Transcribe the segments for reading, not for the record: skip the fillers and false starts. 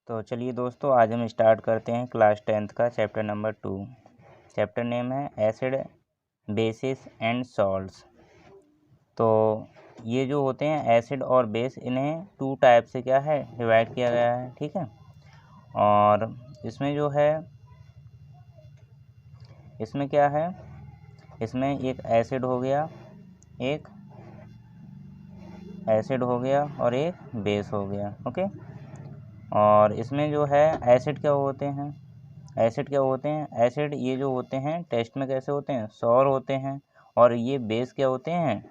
तो चलिए दोस्तों, आज हम स्टार्ट करते हैं क्लास 10th का चैप्टर नंबर 2। चैप्टर नेम है एसिड, बेसिस एंड सॉल्ट्स। तो ये जो होते हैं एसिड और बेस, इन्हें 2 टाइप से क्या है डिवाइड किया गया है, ठीक है। और इसमें जो है, इसमें क्या है, इसमें एक एसिड हो गया, एक एसिड हो गया और एक बेस हो गया, ओके। और इसमें जो है एसिड क्या होते हैं, एसिड क्या होते हैं, एसिड ये जो होते हैं टेस्ट में कैसे होते हैं, सॉर होते हैं। और ये बेस क्या होते हैं,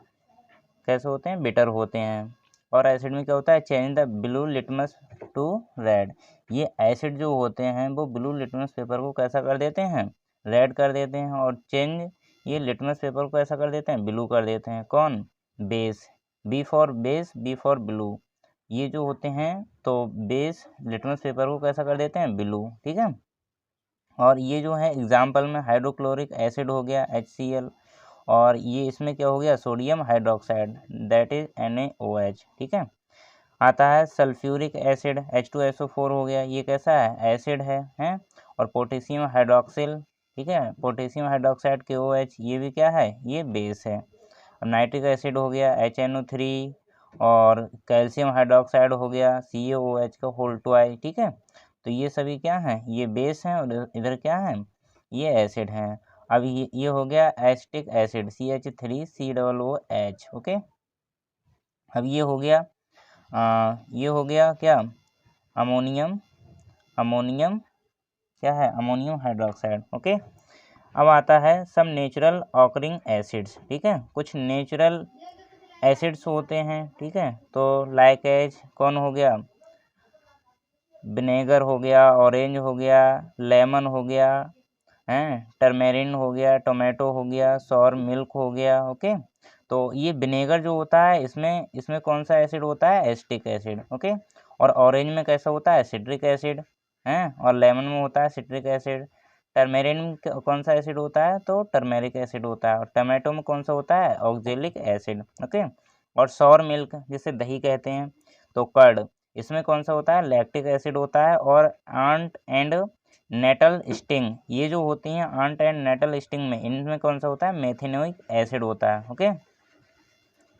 कैसे होते हैं, बिटर होते हैं। और एसिड में क्या होता है, change the blue litmus to red. ये एसिड जो होते हैं वो ब्लू लिटमस पेपर को कैसा कर देते हैं, रेड कर देते हैं। और चेंज ये लिटमस पेपर को कैसा कर देते हैं, ब्लू कर देते हैं। कौन, base, B for base, B for blue. ये जो होते हैं तो बेस लिटमस पेपर को कैसा कर देते हैं, ब्लू, ठीक है। और ये जो है एग्जाम्पल में हाइड्रोक्लोरिक एसिड हो गया HCl, और ये इसमें क्या हो गया, sodium hydroxide, that is NaOH, ठीक है। आता है सल्फ्यूरिक एसिड H2SO4 हो गया, ये कैसा है, एसिड है। और पोटेशियम हाइड्रोक्सिल, ठीक है, पोटेशियम हाइड्रोक्साइड KOH, ये भी क्या है, ये बेस है। अब नाइट्रिक एसिड हो गया HNO3, और कैल्शियम हाइड्रोक्साइड हो गया CaOH का होल टू, ठीक है। तो ये सभी क्या हैं, ये बेस हैं, और इधर क्या है, ये एसिड हैं। अब ये हो गया एसिटिक एसिड CH3COOH, ओके। अब ये हो गया ये हो गया क्या, अमोनियम, अमोनियम क्या है, अमोनियम हाइड्रोक्साइड, ओके। अब आता है सब नेचुरल ऑकरिंग एसिड्स, ठीक है, कुछ नेचुरल एसिड्स होते हैं, ठीक है। तो लाइक एज कौन हो गया, विनेगर हो गया, ऑरेंज हो गया, लेमन हो गया, टर्मेरिन हो गया, टोमेटो हो गया, सॉर मिल्क हो गया, ओके। तो ये विनेगर जो होता है, इसमें कौन सा एसिड होता है, एसिटिक एसिड, ओके। और ऑरेंज में कैसा होता है, सिट्रिक एसिड, और लेमन में होता है सिट्रिक एसिड। टर्मेरिन में कौन सा एसिड होता है, तो टर्मेरिक एसिड होता है। और टोमेटो में कौन सा होता है, ऑक्जेलिक एसिड, ओके। और सॉर मिल्क जिसे दही कहते हैं, तो कर्ड, इसमें कौन सा होता है, लैक्टिक एसिड होता है। और आंट एंड नेटल स्टिंग, ये जो होती हैं आंट एंड नेटल स्टिंग में, इनमें कौन सा होता है, मेथिनोइक एसिड होता है, ओके।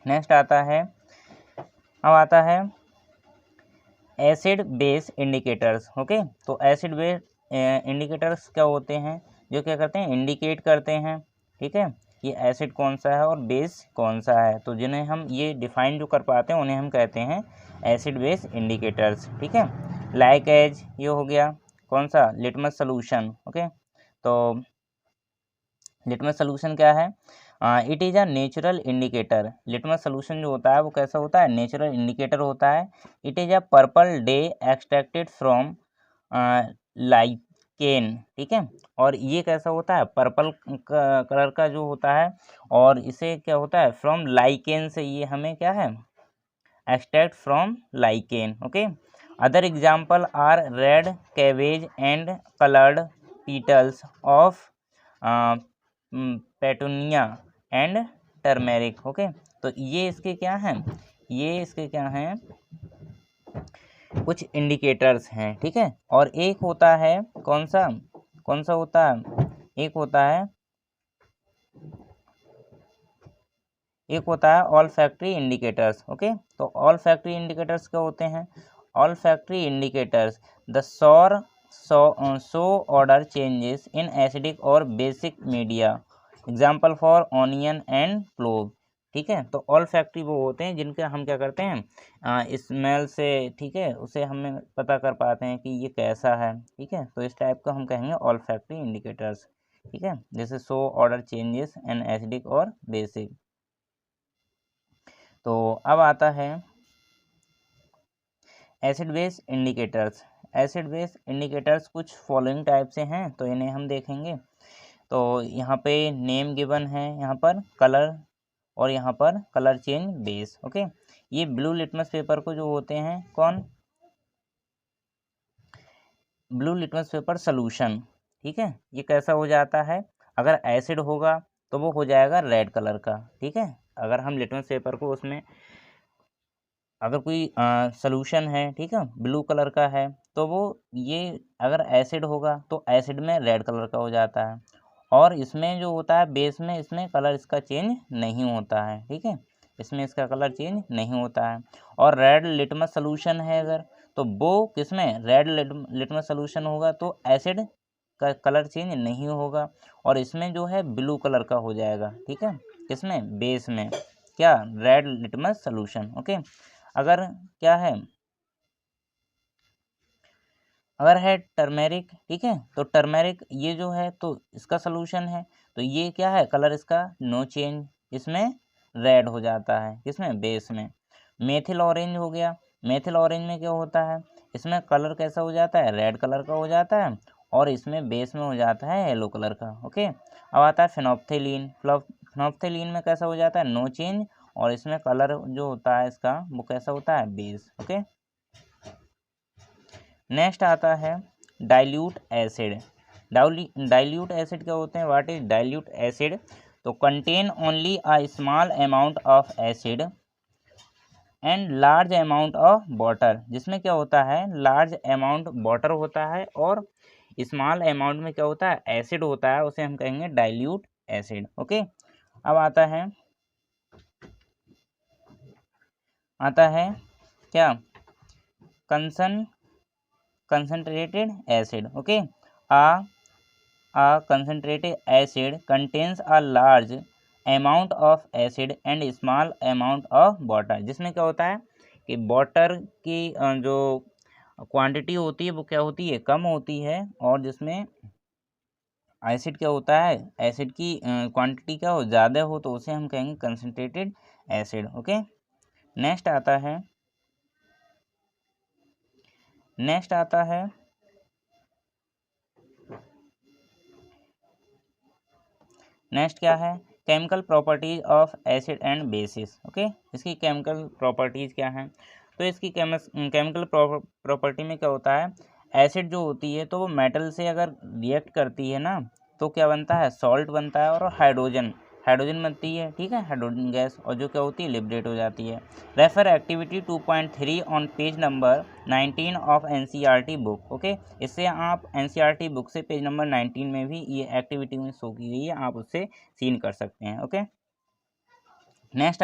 नेक्स्ट आता है, अब आता है एसिड बेस इंडिकेटर्स, ओके। तो एसिड बेस इंडिकेटर्स क्या होते हैं, जो क्या करते हैं, इंडिकेट करते हैं, ठीक है, ये एसिड कौन सा है और बेस कौन सा है। तो जिन्हें हम ये डिफाइन जो कर पाते हैं उन्हें हम कहते हैं एसिड बेस इंडिकेटर्स, ठीक है। लाइक एज ये हो गया कौन सा, लिटमस सोल्यूशन, ओके। तो लिटमस सोल्यूशन क्या है, it is a natural indicator. Litmus solution जो होता है वो कैसा होता है, नेचुरल इंडिकेटर होता है। It is a purple day extracted from lichen, ठीक है। और ये कैसा होता है, पर्पल कलर का जो होता है, और इसे क्या होता है, फ्रॉम लाइकेन से ये हमें क्या है, extract from lichen, okay. Other example are red cabbage and coloured petals of petunia and turmeric, okay. तो ये इसके क्या हैं, ये इसके क्या हैं, कुछ इंडिकेटर्स हैं, ठीक है। और एक होता है कौन सा, कौन सा होता है, एक होता है ऑल फैक्ट्री इंडिकेटर्स, ओके। तो ऑल फैक्ट्री इंडिकेटर्स क्या होते हैं, olfactory indicators they show odour changes in acidic और basic media, example for onion and clove, ठीक है। तो ऑल फैक्ट्री वो होते हैं जिनके हम क्या करते हैं, स्मेल से, ठीक है, उसे हमें पता कर पाते हैं कि ये कैसा है, ठीक है। तो इस टाइप का हम कहेंगे ऑल फैक्ट्री इंडिकेटर्स, ठीक है, जैसे show odour changes in acidic और बेसिक। तो अब आता है acid base indicators. Acid base indicators कुछ फॉलोइंग टाइप से हैं, तो इन्हें हम देखेंगे। तो यहाँ पे नेम गिवन है, यहाँ पर कलर, और यहाँ पर कलर चेंज बेस, ओके। ये ब्लू लिटमस पेपर को जो होते हैं कौन, ब्लू लिटमस पेपर सोल्यूशन, ठीक है। ये कैसा हो जाता है, अगर एसिड होगा तो वो हो जाएगा रेड कलर का, ठीक है। अगर हम लिटमस पेपर को उसमें, अगर कोई सोल्यूशन है, ठीक है, ब्लू कलर का है, तो वो ये अगर एसिड होगा तो एसिड में रेड कलर का हो जाता है, और इसमें जो होता है बेस में, इसमें कलर इसका चेंज नहीं होता है, ठीक है, इसमें इसका कलर चेंज नहीं होता है। और रेड लिटमस सोल्यूशन है अगर, तो वो किसमें रेड लिटमस सोल्यूशन होगा तो एसिड का कलर चेंज नहीं होगा, और इसमें जो है ब्लू कलर का हो जाएगा, ठीक है, किसमें बेस में, क्या रेड लिटमस सोल्यूशन। ओके, अगर क्या है, अगर है टर्मेरिक, ठीक है, तो टर्मेरिक ये जो है तो इसका सोल्यूशन है, तो ये क्या है कलर इसका नो चेंज, इसमें रेड हो जाता है, किसमें बेस में। मेथिल ऑरेंज हो गया, मेथिल ऑरेंज में क्या होता है, इसमें कलर कैसा हो जाता है रेड कलर का हो जाता है, और इसमें बेस में हो जाता है येलो कलर का। ओके, अब आता है फिनोप्थेलीन, फिनोप्थेलीन में कैसा हो जाता है नो चेंज, और इसमें कलर जो होता है इसका वो कैसा होता है बेस। ओके, नेक्स्ट आता है डाइल्यूट एसिड। डाइल्यूट एसिड क्या होते हैं, व्हाट इज डाइल्यूट एसिड, तो contain only a small amount of acid and large amount of water, जिसमें क्या होता है लार्ज अमाउंट वाटर होता है और स्मॉल अमाउंट में क्या होता है एसिड होता है, उसे हम कहेंगे डाइल्यूट एसिड। ओके, अब आता है क्या concentrated acid. Okay, a concentrated acid contains a large amount of acid and small amount of water, जिसमें क्या होता है कि वाटर की जो क्वांटिटी होती है वो क्या होती है कम होती है, और जिसमें एसिड क्या होता है एसिड की क्वांटिटी क्या हो ज़्यादा हो, तो उसे हम कहेंगे कंसनट्रेटेड एसिड। ओके, नेक्स्ट आता है नेक्स्ट क्या है chemical properties of acid and bases. Okay, इसकी केमिकल प्रॉपर्टीज क्या हैं, तो इसकी केमिकल प्रॉपर्टी में क्या होता है, एसिड जो होती है तो वो मेटल से अगर रिएक्ट करती है ना तो क्या बनता है सॉल्ट बनता है, और हाइड्रोजन बनती है, ठीक है, हाइड्रोजन गैस, और जो क्या होती है लिबरेट हो जाती है। Refer activity 2.3 on page number 19 of NCERT book. Okay, इससे आप एनसीईआरटी बुक से पेज नंबर 19 में भी ये एक्टिविटी में शो की गई है, आप उससे सीन कर सकते हैं। ओके, नेक्स्ट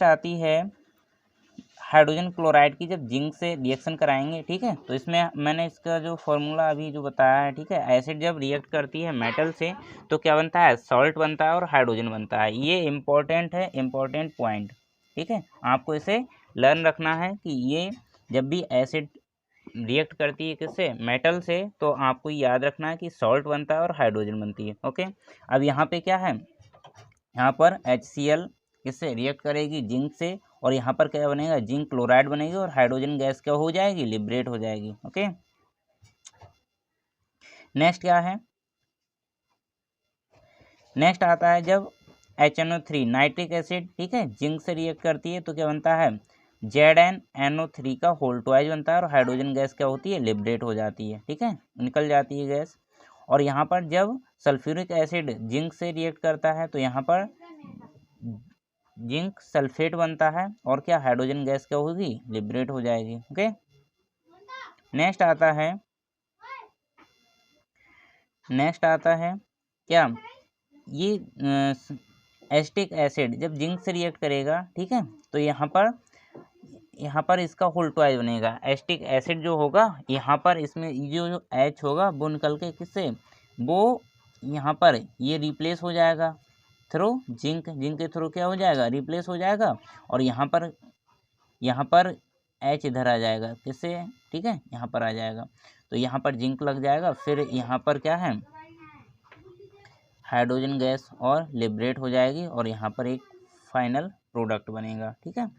आती है हाइड्रोजन क्लोराइड की जब जिंक से रिएक्शन कराएंगे, ठीक है, तो इसमें मैंने इसका जो फॉर्मूला अभी जो बताया है, ठीक है, एसिड जब रिएक्ट करती है मेटल से तो क्या बनता है सॉल्ट बनता है और हाइड्रोजन बनता है। ये इम्पोर्टेंट है, इम्पोर्टेंट पॉइंट, ठीक है, आपको इसे लर्न रखना है कि ये जब भी एसिड रिएक्ट करती है किससे मेटल से, तो आपको याद रखना है कि सॉल्ट बनता है और हाइड्रोजन बनती है। ओके, अब यहाँ पे क्या है, यहाँ पर HCl किससे रिएक्ट करेगी जिंक से, और यहाँ पर क्या बनेगा जिंक क्लोराइड बनेगी, और हाइड्रोजन गैस क्या हो जाएगी लिबरेट हो जाएगी। ओके, नेक्स्ट क्या है, नेक्स्ट आता है जब HNO3 नाइट्रिक एसिड, ठीक है, जिंक से रिएक्ट करती है तो क्या बनता है ZnNO3 का होल ट्वाइस बनता है, और हाइड्रोजन गैस क्या होती है लिबरेट हो जाती है, ठीक है, निकल जाती है गैस। और यहाँ पर जब सल्फ्यूरिक एसिड जिंक से रिएक्ट करता है तो यहाँ पर जिंक सल्फेट बनता है, और क्या हाइड्रोजन गैस क्या होगी लिबरेट हो जाएगी। ओके, नेक्स्ट आता है क्या ये एसिटिक एसिड जब जिंक से रिएक्ट करेगा, ठीक है, तो यहाँ पर इसका होल ट्वाइस बनेगा। एसिटिक एसिड जो होगा यहाँ पर इसमें जो H होगा वो निकल के किससे वो यहाँ पर ये रिप्लेस हो जाएगा थ्रू जिंक के थ्रू क्या हो जाएगा रिप्लेस हो जाएगा, और यहाँ पर H इधर आ जाएगा किससे, ठीक है, यहाँ पर आ जाएगा, तो यहाँ पर जिंक लग जाएगा, फिर यहाँ पर क्या है हाइड्रोजन गैस और लिबरेट हो जाएगी, और यहाँ पर एक फाइनल प्रोडक्ट बनेगा, ठीक है,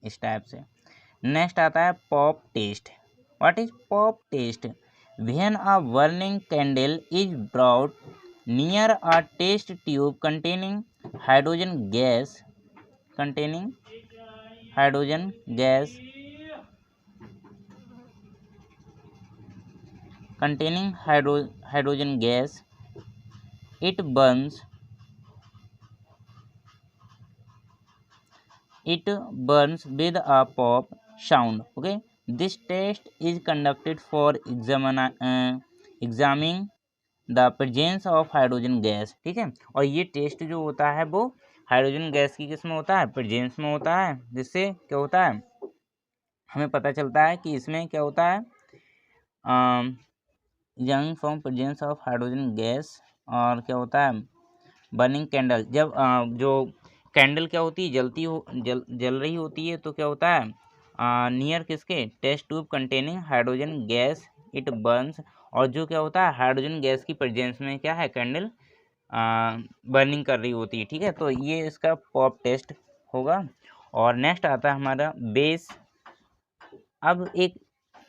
इस टाइप से। नेक्स्ट आता है pop test. What is pop test, when a burning candle is brought near a test tube containing hydrogen gas containing hydrogen gas, it burns it burns with a pop sound. Okay, this test is conducted for examining the presence of hydrogen gas. ठीक है, और ये test जो होता है वो hydrogen gas की किस में होता है, प्रेजेंस में होता है, जिससे क्या होता है, हमें पता चलता है कि इसमें क्या होता है, young from presence of hydrogen gas. और क्या होता है, बर्निंग कैंडल, जब जो कैंडल क्या होती है, जलती हो जल रही होती है, तो क्या होता है, नियर किसके, test tube containing hydrogen gas it burns. और जो क्या होता है, हाइड्रोजन गैस की प्रेजेंस में क्या है, कैंडल बर्निंग कर रही होती है। ठीक है, तो ये इसका पॉप टेस्ट होगा। और नेक्स्ट आता है हमारा बेस। अब एक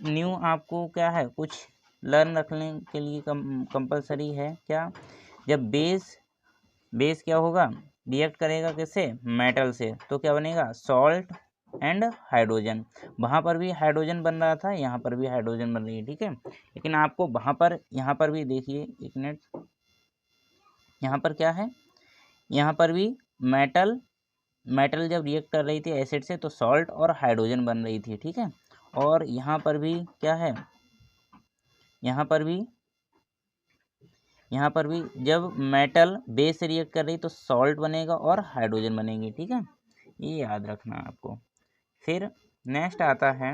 न्यू आपको क्या है, कुछ लर्न रखने के लिए कंपलसरी है क्या, जब बेस क्या होगा, रिएक्ट करेगा किससे, मेटल से, तो क्या बनेगा, सॉल्ट एंड हाइड्रोजन। वहाँ पर भी हाइड्रोजन बन रहा था, यहाँ पर भी हाइड्रोजन बन रही है। ठीक है, लेकिन आपको वहाँ पर, यहाँ पर भी देखिए एक मिनट, यहाँ पर क्या है, यहाँ पर भी मेटल जब रिएक्ट कर रही थी एसिड से, तो सॉल्ट और हाइड्रोजन बन रही थी। ठीक है, और यहाँ पर भी क्या है, यहाँ पर भी जब मेटल बेस से रिएक्ट कर रही तो सॉल्ट बनेगा और हाइड्रोजन बनेगी। ठीक है, ये याद रखना है आपको। फिर नेक्स्ट आता है,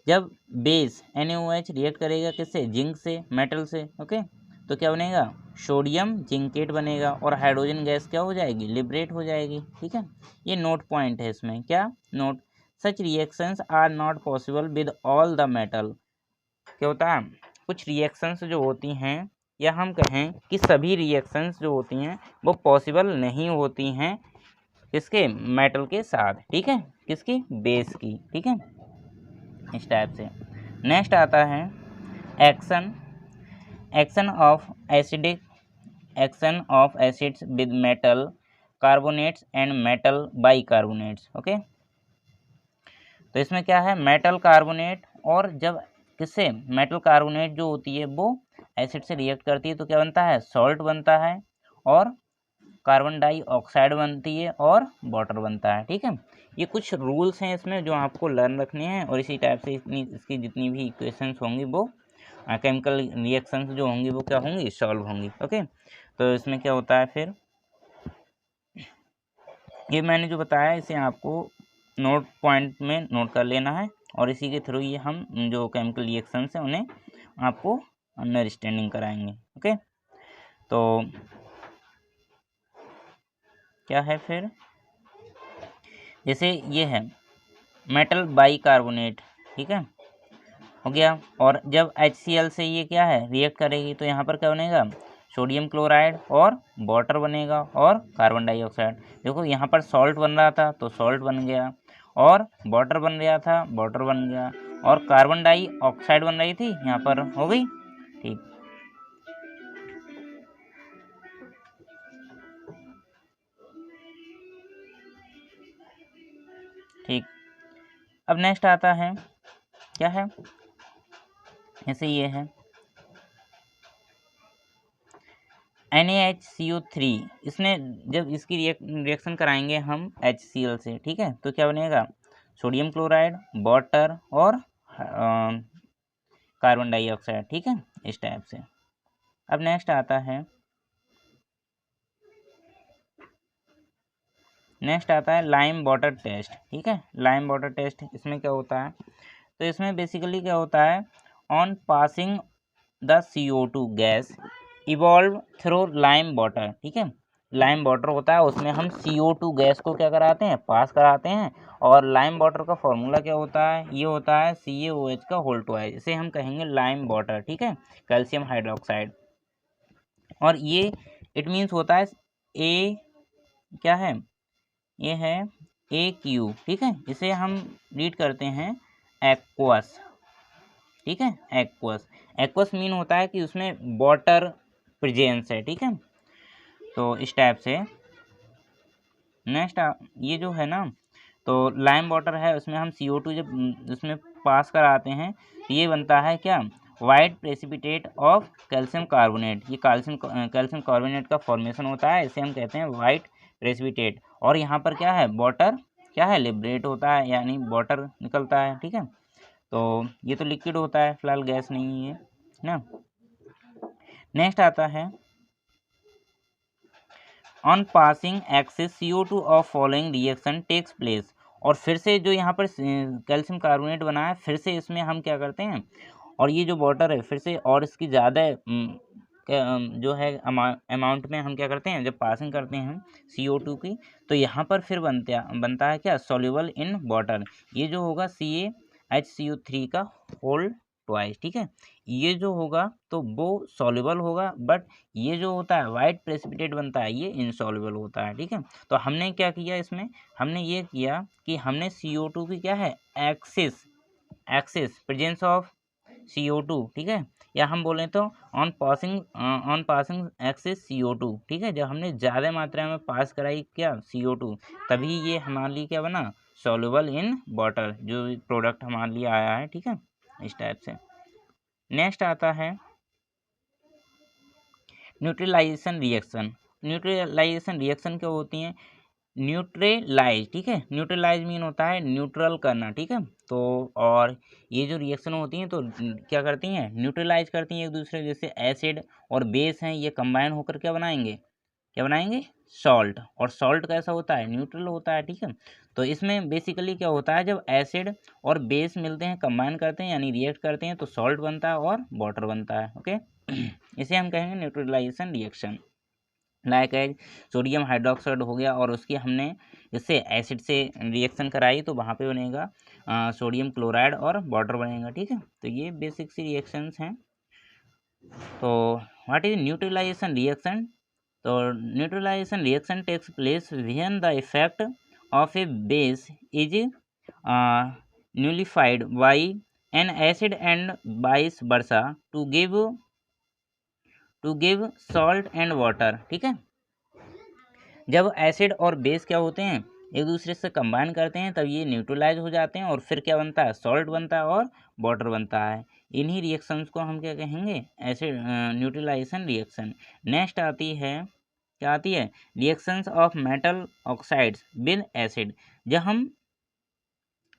जब बेस NaOH रिएक्ट करेगा किससे, जिंक से, मेटल से। ओके, तो क्या बनेगा, सोडियम जिंकेट बनेगा और हाइड्रोजन गैस क्या हो जाएगी, लिबरेट हो जाएगी। ठीक है, ये नोट पॉइंट है इसमें, क्या note, such reactions are not possible with all the metal. क्या होता है, कुछ रिएक्शंस जो होती हैं, या हम कहें कि सभी रिएक्शंस जो होती हैं वो पॉसिबल नहीं होती हैं किसके, मेटल के साथ। ठीक है, किसकी, बेस की। ठीक है, इस टाइप से। नेक्स्ट आता है action of acids with metal carbonates and metal bicarbonates. Okay, तो इसमें क्या है, मेटल कार्बोनेट, और जब किससे, मेटल कार्बोनेट जो होती है वो एसिड से रिएक्ट करती है तो क्या बनता है, सॉल्ट बनता है, और कार्बन डाइऑक्साइड बनती है, और वाटर बनता है। ठीक है, ये कुछ रूल्स हैं इसमें जो आपको लर्न रखने हैं, और इसी टाइप से इसकी जितनी भी इक्वेशंस होंगी वो केमिकल रिएक्शंस जो होंगी वो क्या होंगी, सॉल्व होंगी। ओके, तो इसमें क्या होता है, फिर ये मैंने जो बताया इसे आपको नोट पॉइंट में नोट कर लेना है, और इसी के थ्रू ये हम जो केमिकल रिएक्शंस हैं उन्हें आपको अंडरस्टैंडिंग कराएंगे। ओके, तो क्या है फिर, जैसे ये है मेटल बाइकार्बोनेट। ठीक है, हो गया, और जब HCl से ये क्या है, रिएक्ट करेगी तो यहाँ पर क्या बनेगा, सोडियम क्लोराइड और वाटर बनेगा और कार्बन डाइऑक्साइड। देखो यहाँ पर सॉल्ट बन रहा था तो सॉल्ट बन गया, और वाटर बन रहा था वाटर बन गया, और कार्बन डाइऑक्साइड बन रही थी, यहाँ पर हो गई। ठीक, ठीक, अब नेक्स्ट आता है, क्या है, ऐसे ये है NaHCO3, इसने जब इसकी रिएक्शन कराएंगे हम HCl से। ठीक है, तो क्या बनेगा, सोडियम क्लोराइड, वाटर और कार्बन डाइऑक्साइड। ठीक है, इस टाइप से। अब नेक्स्ट आता है लाइम वाटर टेस्ट। ठीक है, लाइम वाटर टेस्ट, इसमें क्या होता है, तो इसमें बेसिकली क्या होता है, on passing the CO2 gas evolve through lime water. ठीक है, लाइम वाटर होता है, उसमें हम CO2 गैस को क्या कराते हैं, पास कराते हैं, और लाइम वाटर का फॉर्मूला क्या होता है, ये होता है CaOH का होल ट्वाइस, इसे हम कहेंगे लाइम वाटर। ठीक है, कैल्शियम हाइड्रोक्साइड, और ये इट मीन्स होता है ए, क्या है, ये है AQ। ठीक है, इसे हम रीड करते हैं एक्वस। ठीक है, एक्वस मीन होता है कि उसमें वाटर प्रेजेंस है। ठीक है, तो इस टाइप से। नेक्स्ट ये जो है ना, तो लाइम वाटर है, उसमें हम CO2 जब उसमें पास कराते हैं तो ये बनता है क्या, white precipitate of calcium carbonate. ये कैल्शियम कार्बोनेट का फॉर्मेशन होता है, इसे हम कहते हैं वाइट प्रेसिपिटेट। और यहाँ पर क्या है, वाटर क्या है, लिबरेट होता है, यानी वाटर निकलता है। ठीक है, तो ये तो लिक्विड होता है, फिलहाल गैस नहीं है ना। नेक्स्ट आता है on passing excess CO2 of following reaction takes place. और फिर से जो यहाँ पर कैल्शियम कार्बोनेट बना है, फिर से इसमें हम क्या करते हैं, और ये जो वाटर है फिर से और इसकी ज़्यादा जो है अमाउंट में हम क्या करते हैं, जब पासिंग करते हैं CO2 की, तो यहाँ पर फिर बनता है क्या, सॉल्युबल इन वाटर। ये जो होगा CaHCO3 का होल ट्वाइस। ठीक है, ये जो होगा तो वो सॉल्युबल होगा, बट ये जो होता है वाइट प्रेसिपिटेट बनता है, ये इनसॉल्युबल होता है। ठीक है, तो हमने क्या किया इसमें, हमने ये किया कि हमने CO2 की क्या है, एक्सिस प्रेजेंस ऑफ CO2। ठीक है, या हम बोलें तो ऑन पासिंग एक्सिस CO2। ठीक है, जब हमने ज़्यादा मात्रा में पास कराई क्या, CO2, तभी ये हमारे लिए क्या बना, सॉल्युबल इन वाटर, जो प्रोडक्ट हमारे लिए आया है। ठीक है, इस टाइप से। नेक्स्ट आता है न्यूट्रलाइजेशन रिएक्शन। न्यूट्रलाइजेशन रिएक्शन क्या होती हैं, न्यूट्रलाइज। ठीक है, न्यूट्रलाइज मीन होता है न्यूट्रल करना। ठीक है, तो और ये जो रिएक्शन होती हैं तो क्या करती हैं, न्यूट्रलाइज करती हैं एक दूसरे, जैसे एसिड और बेस हैं, ये कंबाइन होकर क्या बनाएंगे, सॉल्ट। और सॉल्ट कैसा होता है, न्यूट्रल होता है। ठीक है, तो इसमें बेसिकली क्या होता है, जब एसिड और बेस मिलते हैं, कंबाइन करते हैं, यानी रिएक्ट करते हैं, तो सॉल्ट बनता है और वाटर बनता है। ओके, इसे हम कहेंगे neutralisation reaction. Like as sodium hydroxide हो गया, और उसकी हमने इससे एसिड से रिएक्शन कराई, तो वहाँ पे बनेगा सोडियम क्लोराइड और वाटर बनेगा। ठीक है, तो ये बेसिक सी रिएक्शंस हैं। तो व्हाट इज न्यूट्रलाइजेशन रिएक्शन, तो neutralisation reaction takes place when the effect of a base is nullified by an acid and vice versa to give salt and water। ठीक है, जब एसिड और बेस क्या होते हैं, एक दूसरे से कंबाइन करते हैं, तब ये न्यूट्रलाइज हो जाते हैं, और फिर क्या बनता है, सॉल्ट बनता है और वाटर बनता है। इन्हीं रिएक्शंस को हम क्या कहेंगे, एसिड न्यूट्रलाइजेशन रिएक्शन। नेक्स्ट आती है, क्या आती है, reactions of metal oxides with acid. जब हम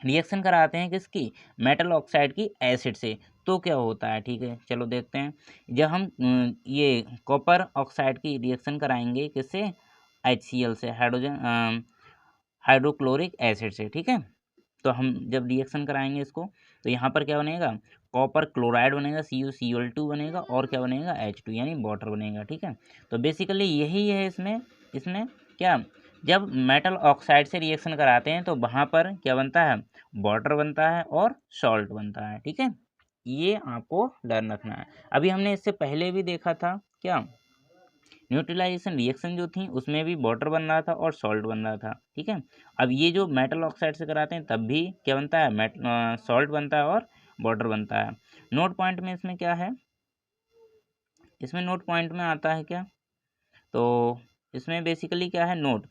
रिएक्शन कराते हैं किसकी, मेटल ऑक्साइड की एसिड से, तो क्या होता है। ठीक है, चलो देखते हैं। जब हम ये कॉपर ऑक्साइड की रिएक्शन कराएंगे किससे, HCl से, हाइड्रोक्लोरिक एसिड से। ठीक है, तो हम जब रिएक्शन कराएंगे इसको, तो यहाँ पर क्या बनेगा, कॉपर क्लोराइड बनेगा, CuCl2 बनेगा, और क्या बनेगा, H2 यानी वाटर बनेगा। ठीक है, तो बेसिकली यही है इसमें इसमें क्या, जब मेटल ऑक्साइड से रिएक्शन कराते हैं तो वहाँ पर क्या बनता है, वाटर बनता है और सॉल्ट बनता है। ठीक है, ये आपको लर्न रखना है। अभी हमने इससे पहले भी देखा था क्या, न्यूट्रलाइजेशन रिएक्शन जो थी उसमें भी वाटर बन रहा था और सॉल्ट बन रहा था। ठीक है, अब ये जो मेटल ऑक्साइड से कराते हैं तब भी क्या बनता है, सॉल्ट बनता है और वाटर बनता है। नोट पॉइंट में इसमें क्या है, इसमें नोट पॉइंट में आता है क्या, तो इसमें बेसिकली क्या है, note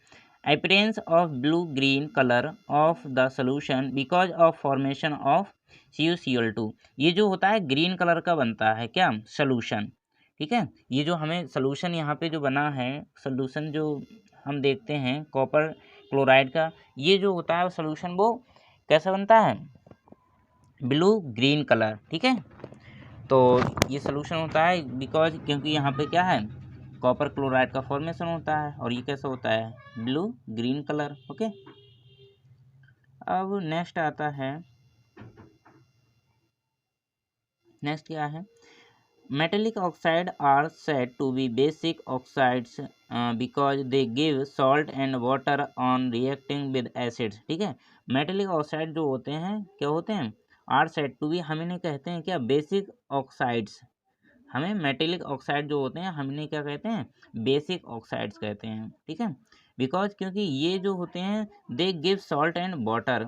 appearance of blue green color of the solution because of formation of CuCl2। ये जो होता है ग्रीन कलर का बनता है क्या, सोल्यूशन। ठीक है, ये जो हमें सोल्यूशन यहाँ पे जो बना है, सोल्यूशन जो हम देखते हैं कॉपर क्लोराइड का, ये जो होता है सोल्यूशन वो कैसा बनता है, ब्लू ग्रीन कलर। ठीक है, तो ये सोल्यूशन होता है बिकॉज, क्योंकि यहाँ पे क्या है, कॉपर क्लोराइड का फॉर्मेशन होता है, और ये कैसा होता है, ब्लू ग्रीन कलर। ओके, अब नेक्स्ट आता है, नेक्स्ट क्या है, metallic oxide are said to be basic oxides because they give salt and water on reacting with acids. ठीक है, मेटेलिक ऑक्साइड जो होते हैं क्या होते हैं, आर सेड टू बी, हम इन्हें कहते हैं क्या, बेसिक ऑक्साइड्स। हमें मेटेलिक ऑक्साइड जो होते हैं हम इन्हें क्या कहते हैं, बेसिक ऑक्साइड्स कहते हैं। ठीक है, बिकॉज क्योंकि ये जो होते हैं दे give salt and water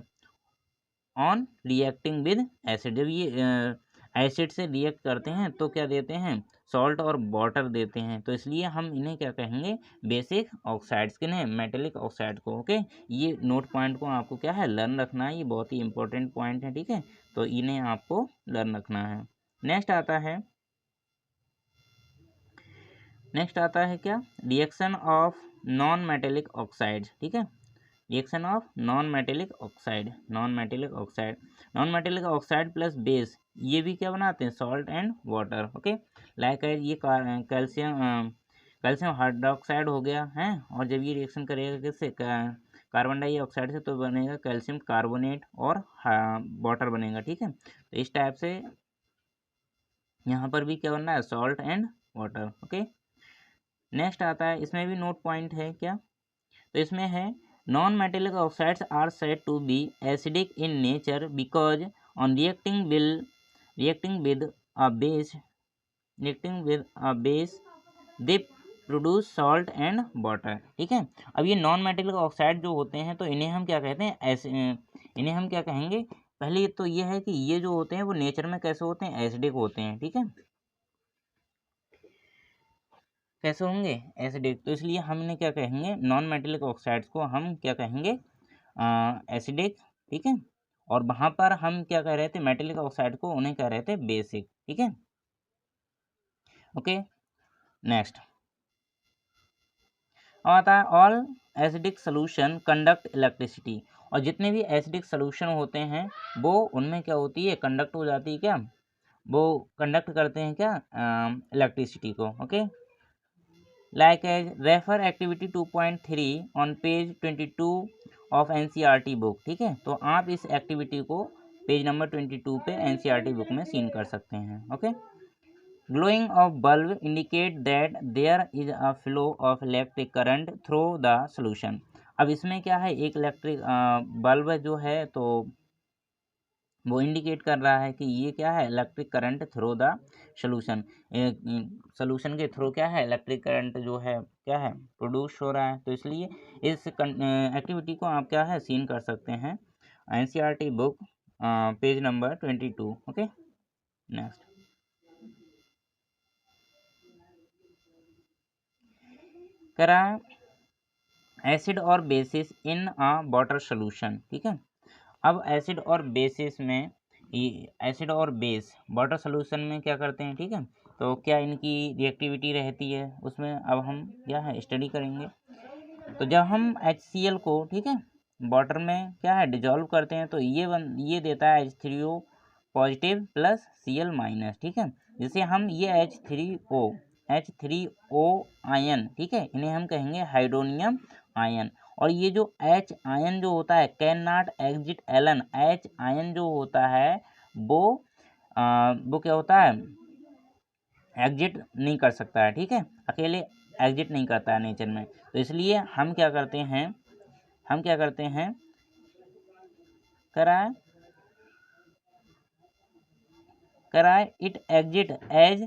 on reacting with acid. जब ये एसिड से रिएक्ट करते हैं तो क्या देते हैं, सॉल्ट और वाटर देते हैं, तो इसलिए हम इन्हें क्या कहेंगे, बेसिक ऑक्साइड्स। किन्हें, मेटेलिक ऑक्साइड को। ओके, ये नोट पॉइंट को आपको क्या है, लर्न रखना है, ये बहुत ही इंपॉर्टेंट पॉइंट है। ठीक है, तो इन्हें आपको लर्न रखना है। नेक्स्ट आता है क्या, reaction of non metallic oxide, ठीक है, reaction of non metallic oxide, non metallic oxide plus base, ये भी क्या बनाते हैं, salt and water, okay. Like ये कैल्शियम हाइड्रोक्साइड हो गया है, और जब ये रिएक्शन करेगा किससे, कार्बन डाइऑक्साइड से, तो बनेगा कैल्शियम कार्बोनेट और वाटर बनेगा, ठीक है। तो इस टाइप से यहाँ पर भी क्या बनना है, salt and water, okay. Next आता है, इसमें भी नोट पॉइंट है क्या, तो इसमें है non metallic oxides are said to be acidic in nature because on reacting with a base they produce salt and water, ठीक है। अब ये नॉन मेटेलिक ऑक्साइड जो होते हैं, तो इन्हें हम क्या कहते हैं, इन्हें हम क्या कहेंगे, पहले तो ये है कि ये जो होते हैं वो नेचर में कैसे होते हैं, एसिडिक होते हैं, ठीक है। कैसे होंगे, एसिडिक, तो इसलिए हमने क्या कहेंगे, नॉन मेटेलिक ऑक्साइड्स को हम क्या कहेंगे, एसिडिक, ठीक है। और वहाँ पर हम क्या कह रहे थे, मेटेलिक ऑक्साइड को उन्हें कह रहे थे बेसिक, ठीक है, ओके। नेक्स्ट आता है all acidic solution conduct electricity, और जितने भी एसिडिक सोल्यूशन होते हैं वो उनमें क्या होती है, कंडक्ट हो जाती है, क्या वो कंडक्ट करते हैं, क्या इलेक्ट्रिसिटी को, okay. Like as refer activity 2.3 on page 22 of NCERT book, ठीक है। तो आप इस एक्टिविटी को पेज नंबर 22 पे एनसीईआरटी बुक में सीन कर सकते हैं, okay. Glowing of bulb indicate that there is a flow of electric current through the solution. अब इसमें क्या है, एक इलेक्ट्रिक बल्ब जो है, तो वो इंडिकेट कर रहा है कि ये क्या है, electric current through the solution, solution के थ्रू क्या है, इलेक्ट्रिक करंट जो है क्या है, प्रोड्यूस हो रहा है। तो इसलिए इस एक्टिविटी को आप क्या है, सीन कर सकते हैं NCERT book page number 22, okay. Next करा एसिड और बेसिस इन अ वाटर सोल्यूशन, ठीक है। अब एसिड और बेसिस में, एसिड और बेस वाटर सोल्यूशन में क्या करते हैं, ठीक है। तो क्या इनकी रिएक्टिविटी रहती है, उसमें अब हम क्या है, स्टडी करेंगे। तो जब हम HCl को, ठीक है, वाटर में क्या है, डिजॉल्व करते हैं, तो ये देता है H3O positive plus Cl minus, ठीक है। जिसे हम ये H3O आयन, ठीक है, इन्हें हम कहेंगे हाइड्रोनियम आयन। और ये जो H आयन जो होता है, can not exit alone, H ion जो होता है वो क्या होता है, एग्जिट नहीं कर सकता है, ठीक है, अकेले एग्जिट नहीं करता है नेचर में। तो इसलिए हम क्या करते हैं कराए it exit as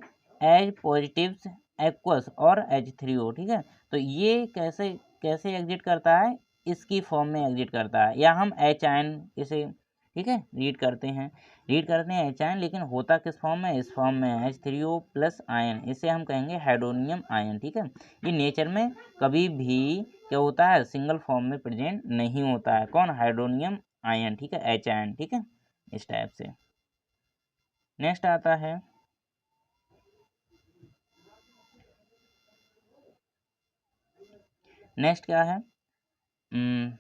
positives aqueous और H3O, ठीक है। तो ये कैसे कैसे एग्जिट करता है, इसकी फॉर्म में एग्जिट करता है, या हम H आयन इसे, ठीक है, रीड करते हैं H आयन, लेकिन होता किस फॉर्म में, इस फॉर्म में H3O प्लस आयन, इसे हम कहेंगे हाइड्रोनियम आयन, ठीक है। ये नेचर में कभी भी क्या होता है, सिंगल फॉर्म में प्रेजेंट नहीं होता है, कौन, हाइड्रोनियम आयन, ठीक है, H आयन, ठीक है, इस टाइप से। नेक्स्ट आता है नेक्स्ट क्या है,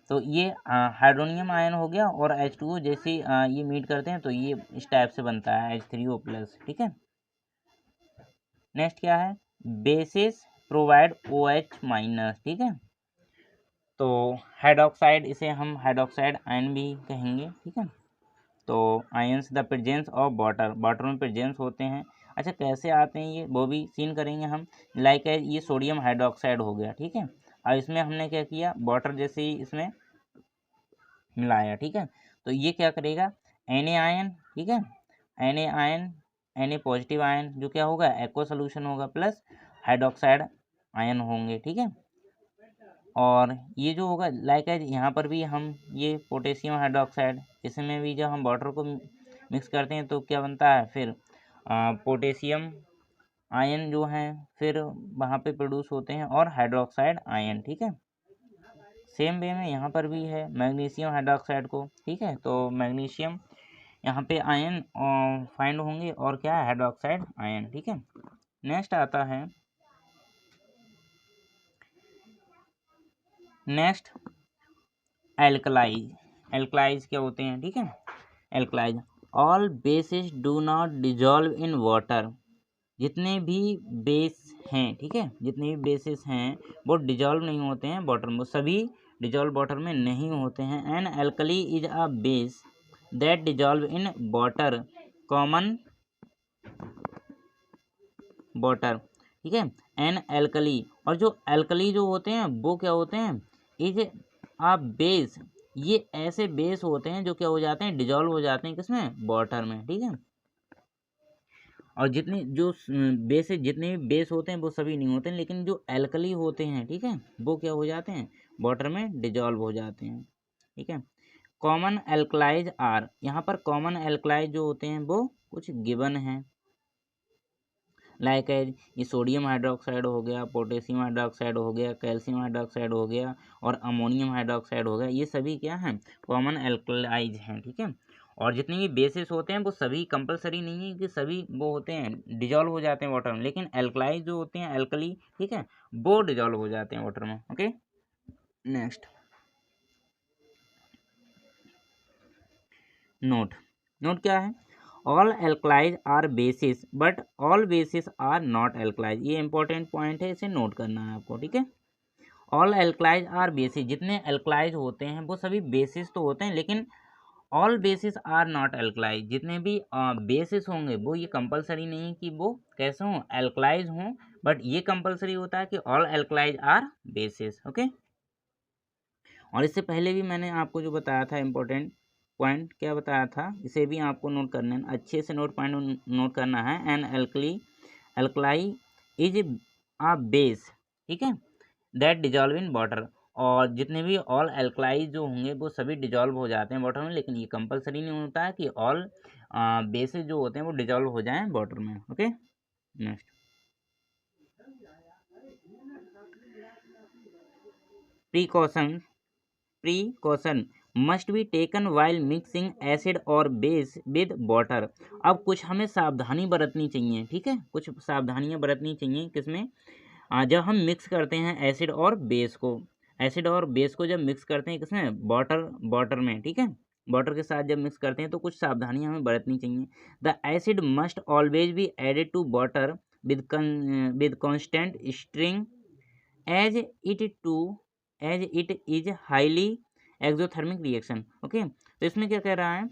तो ये हाइड्रोनियम आयन हो गया, और H2O जैसे ये मीट करते हैं, तो ये इस टाइप से बनता है H3O प्लस, ठीक है। नेक्स्ट क्या है, बेसिस प्रोवाइड OH माइनस, ठीक है। तो हाइड्रोक्साइड, इसे हम हाइड्रोक्साइड आयन भी कहेंगे, ठीक है। तो ions the presence of water में प्रेजेंस होते हैं। अच्छा, कैसे आते हैं ये, वो भी सीन करेंगे हम। लाइक ये सोडियम हाइड्रोक्साइड हो गया, ठीक है। और इसमें हमने क्या किया, वाटर जैसे ही इसमें मिलाया, ठीक है। तो ये क्या करेगा, Na आयन, ठीक है, Na ion, Na positive ion जो क्या होगा, एक्वा सोल्यूशन होगा, प्लस हाइड्रोक्साइड आयन होंगे, ठीक है। और ये जो होगा लाइक यहाँ पर भी हम ये पोटेशियम हाइड्रोक्साइड, इसमें भी जब हम वाटर को मिक्स करते हैं तो क्या बनता है, फिर पोटेशियम आयन जो हैं फिर वहाँ पे प्रोड्यूस होते हैं, और हाइड्रोक्साइड आयन, ठीक है। सेम वे में यहाँ पर भी है मैग्नीशियम हाइड्रोक्साइड को, ठीक है। तो मैग्नीशियम यहाँ पे आयन फाइंड होंगे, और क्या है, हाइड्रोक्साइड आयन, ठीक है। नेक्स्ट आता है नेक्स्ट एल्कलाइज। एल्कलाइज क्या होते हैं, ठीक है। Alkalis, all bases do not dissolve in water. जितने भी बेस हैं, ठीक है, जितने भी बेसिस हैं वो डिजॉल्व नहीं होते हैं वाटर में, वो सभी डिजॉल्व वाटर में नहीं होते हैं। An alkali is a base that dissolve in water, common water, ठीक है। एन एल्कली, और जो एल्कली जो होते हैं वो क्या होते हैं, इज अ बेस, ये ऐसे बेस होते हैं जो क्या हो जाते हैं, डिजॉल्व हो जाते हैं किसमें, वाटर में, ठीक है। और जितने जो बेस, जितने भी बेस होते हैं वो सभी नहीं होते हैं, लेकिन जो एल्कली होते हैं, ठीक है, वो क्या हो जाते हैं, वाटर में डिजॉल्व हो जाते हैं, ठीक है। कॉमन एल्कलाइज आर, यहाँ पर कॉमन एल्कलाइज जो होते हैं वो कुछ गिवन हैं, लाइक एज ये सोडियम हाइड्रोक्साइड हो गया, पोटेशियम हाइड्रोक्साइड हो गया, कैल्शियम हाइड्रोक्साइड हो गया और अमोनियम हाइड्रोक्साइड हो गया, ये सभी क्या हैं, कॉमन एल्कलाइज हैं, ठीक है। और जितने भी बेसिस होते हैं वो सभी कंपलसरी नहीं है कि सभी वो होते हैं डिजॉल्व हो जाते हैं वाटर में, लेकिन एल्कलाइज जो होते हैं एल्कली, ठीक है, वो डिजॉल्व हो जाते हैं वाटर में, ओके। Next note. नोट क्या है, all alkalis are bases but all bases are not alkalis, ये इंपॉर्टेंट पॉइंट है, इसे नोट करना है आपको, ठीक है। ऑल एल्कलाइज आर बेसिस, जितने एल्कलाइज होते हैं वो सभी बेसिस तो होते हैं, लेकिन ऑल बेसिस आर नॉट एल्कलाइज, जितने भी बेसिस होंगे वो ये कंपलसरी नहीं कि वो कैसे हों, एल्कलाइज हों, बट ये कंपलसरी होता है कि all alkalis are basis, okay. और इससे पहले भी मैंने आपको जो बताया था इम्पोर्टेंट पॉइंट, क्या बताया था, इसे भी आपको नोट करना है, अच्छे से नोट पॉइंट नोट करना है। An alkali is a base, ठीक है, दैट डिजॉल्व इन वाटर, और जितने भी ऑल एल्कलाइज जो होंगे वो सभी डिजॉल्व हो जाते हैं वाटर में, लेकिन ये कंपलसरी नहीं होता है कि ऑल बेसेस जो होते हैं वो डिजॉल्व हो जाएं वाटर में, okay. Next precaution. Precaution must be taken while mixing acid और बेस विद वाटर। अब कुछ हमें सावधानी बरतनी चाहिए, ठीक है, कुछ सावधानियां बरतनी चाहिए किसमें, जब हम मिक्स करते हैं एसिड और बेस को, एसिड और बेस को जब मिक्स करते हैं किसमें, वाटर, वाटर में, ठीक है, वाटर के साथ जब मिक्स करते हैं तो कुछ सावधानियां हमें बरतनी चाहिए। The acid must always be added to water with constant stirring as it to as it is highly exothermic reaction, okay. तो इसमें क्या कह रहा है,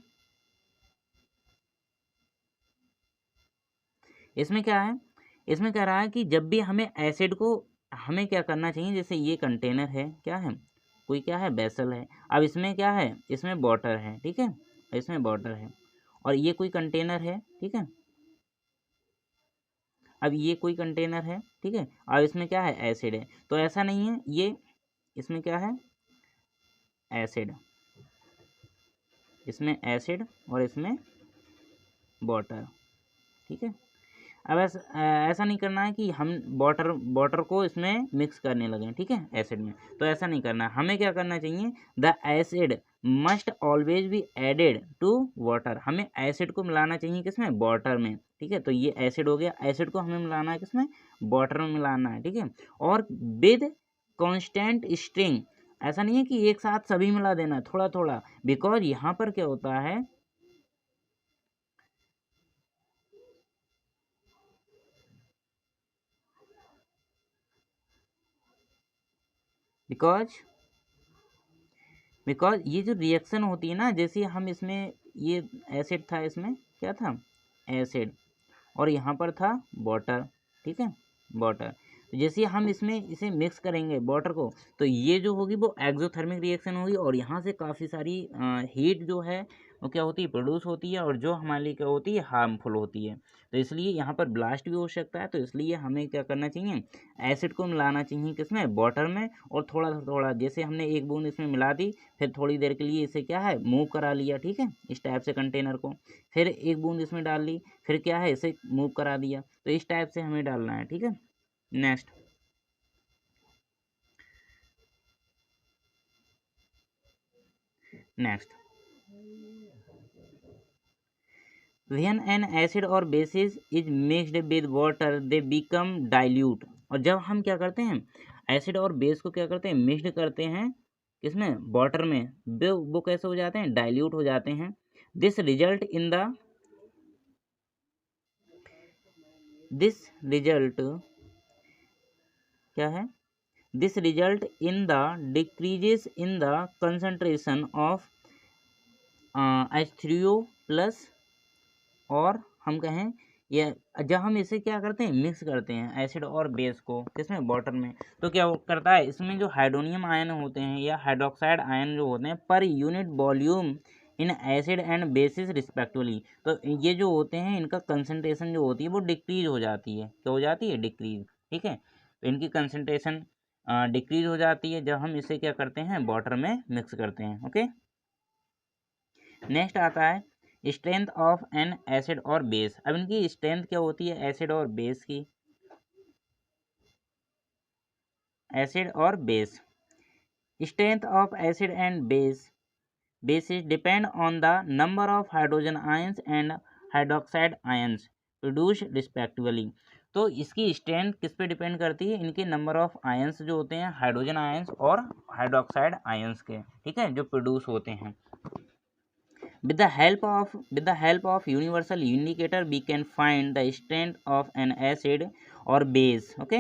इसमें क्या है, इसमें कह रहा है कि जब भी हमें एसिड को, हमें क्या करना चाहिए, जैसे ये कंटेनर है, क्या है, कोई क्या है, वेसल है, अब इसमें क्या है, इसमें वाटर है, ठीक है, इसमें वाटर है, और ये कोई कंटेनर है, ठीक है, अब ये कोई कंटेनर है, ठीक है, और इसमें क्या है, एसिड है, तो ऐसा नहीं है, ये इसमें क्या है, एसिड, इसमें एसिड और इसमें वाटर, ठीक है। अब ऐसा नहीं करना है कि हम वाटर वाटर को इसमें मिक्स करने लगे, ठीक है, एसिड में, तो ऐसा नहीं करना है, हमें क्या करना चाहिए, the acid must always be added to water, हमें एसिड को मिलाना चाहिए किसमें, वाटर में, ठीक है। तो ये एसिड हो गया, एसिड को हमें मिलाना है किसमें, वाटर में मिलाना है, ठीक है। और विद कॉन्स्टेंट स्ट्रिंग, ऐसा नहीं है कि एक साथ सभी मिला देना, थोड़ा थोड़ा, बिकॉज यहाँ पर क्या होता है, बिकॉज बिकॉज ये जो रिएक्शन होती है ना, जैसे हम इसमें, ये एसिड था, इसमें क्या था, एसिड, और यहाँ पर था वाटर, ठीक है, वाटर, तो जैसे हम इसमें इसे मिक्स करेंगे वाटर को, तो ये जो होगी वो एक्सोथर्मिक रिएक्शन होगी, और यहाँ से काफ़ी सारी हीट जो है वो क्या होती है, प्रोड्यूस होती है, और जो हमारे लिए क्या होती है, हार्मफुल होती है, तो इसलिए यहाँ पर ब्लास्ट भी हो सकता है, तो इसलिए हमें क्या करना चाहिए, एसिड को मिलाना चाहिए किसमें, वाटर में, और थोड़ा थोड़ा, जैसे हमने एक बूंद इसमें मिला दी, फिर थोड़ी देर के लिए इसे क्या है, मूव करा लिया, ठीक है, इस टाइप से कंटेनर को, फिर एक बूंद इसमें डाल ली, फिर क्या है, इसे मूव करा दिया, तो इस टाइप से हमें डालना है, ठीक है। Next next when an acid और bases is mixed with water they become dilute, और जब हम क्या करते हैं, एसिड और बेस को क्या करते हैं, मिक्सड करते हैं किसमें, वाटर में, वो कैसे हो जाते हैं, डाइल्यूट हो जाते हैं। दिस रिजल्ट क्या है, this result in the decreases in the concentration of H3O plus, और हम कहें ये जब हम इसे क्या करते हैं, मिक्स करते हैं एसिड और बेस को किसमें, वाटर में, तो क्या करता है, इसमें जो हाइड्रोनियम आयन होते हैं या हाइड्रोक्साइड आयन जो होते हैं per unit volume in acid and bases respectively, तो ये जो होते हैं इनका कंसंट्रेशन जो होती है वो डिक्रीज हो जाती है, क्या हो जाती है, डिक्रीज। ठीक है, तो इनकी कंसंट्रेशन डिक्रीज हो जाती है जब हम इसे क्या करते हैं, वाटर में मिक्स करते हैं। ओके, नेक्स्ट आता है स्ट्रेंथ ऑफ एन एसिड और बेस। अब इनकी स्ट्रेंथ क्या होती है एसिड और बेस की, एसिड और base, strength of acid and bases depend on the number of hydrogen ions and hydroxide ions produce respectively. तो इसकी स्ट्रेंथ किस पे डिपेंड करती है, इनके नंबर ऑफ आयंस जो होते हैं, हाइड्रोजन आयंस और हाइड्रोक्साइड आयंस के, ठीक है, जो प्रोड्यूस होते हैं। With the help of universal indicator, we can find the strength of an acid or base. Okay,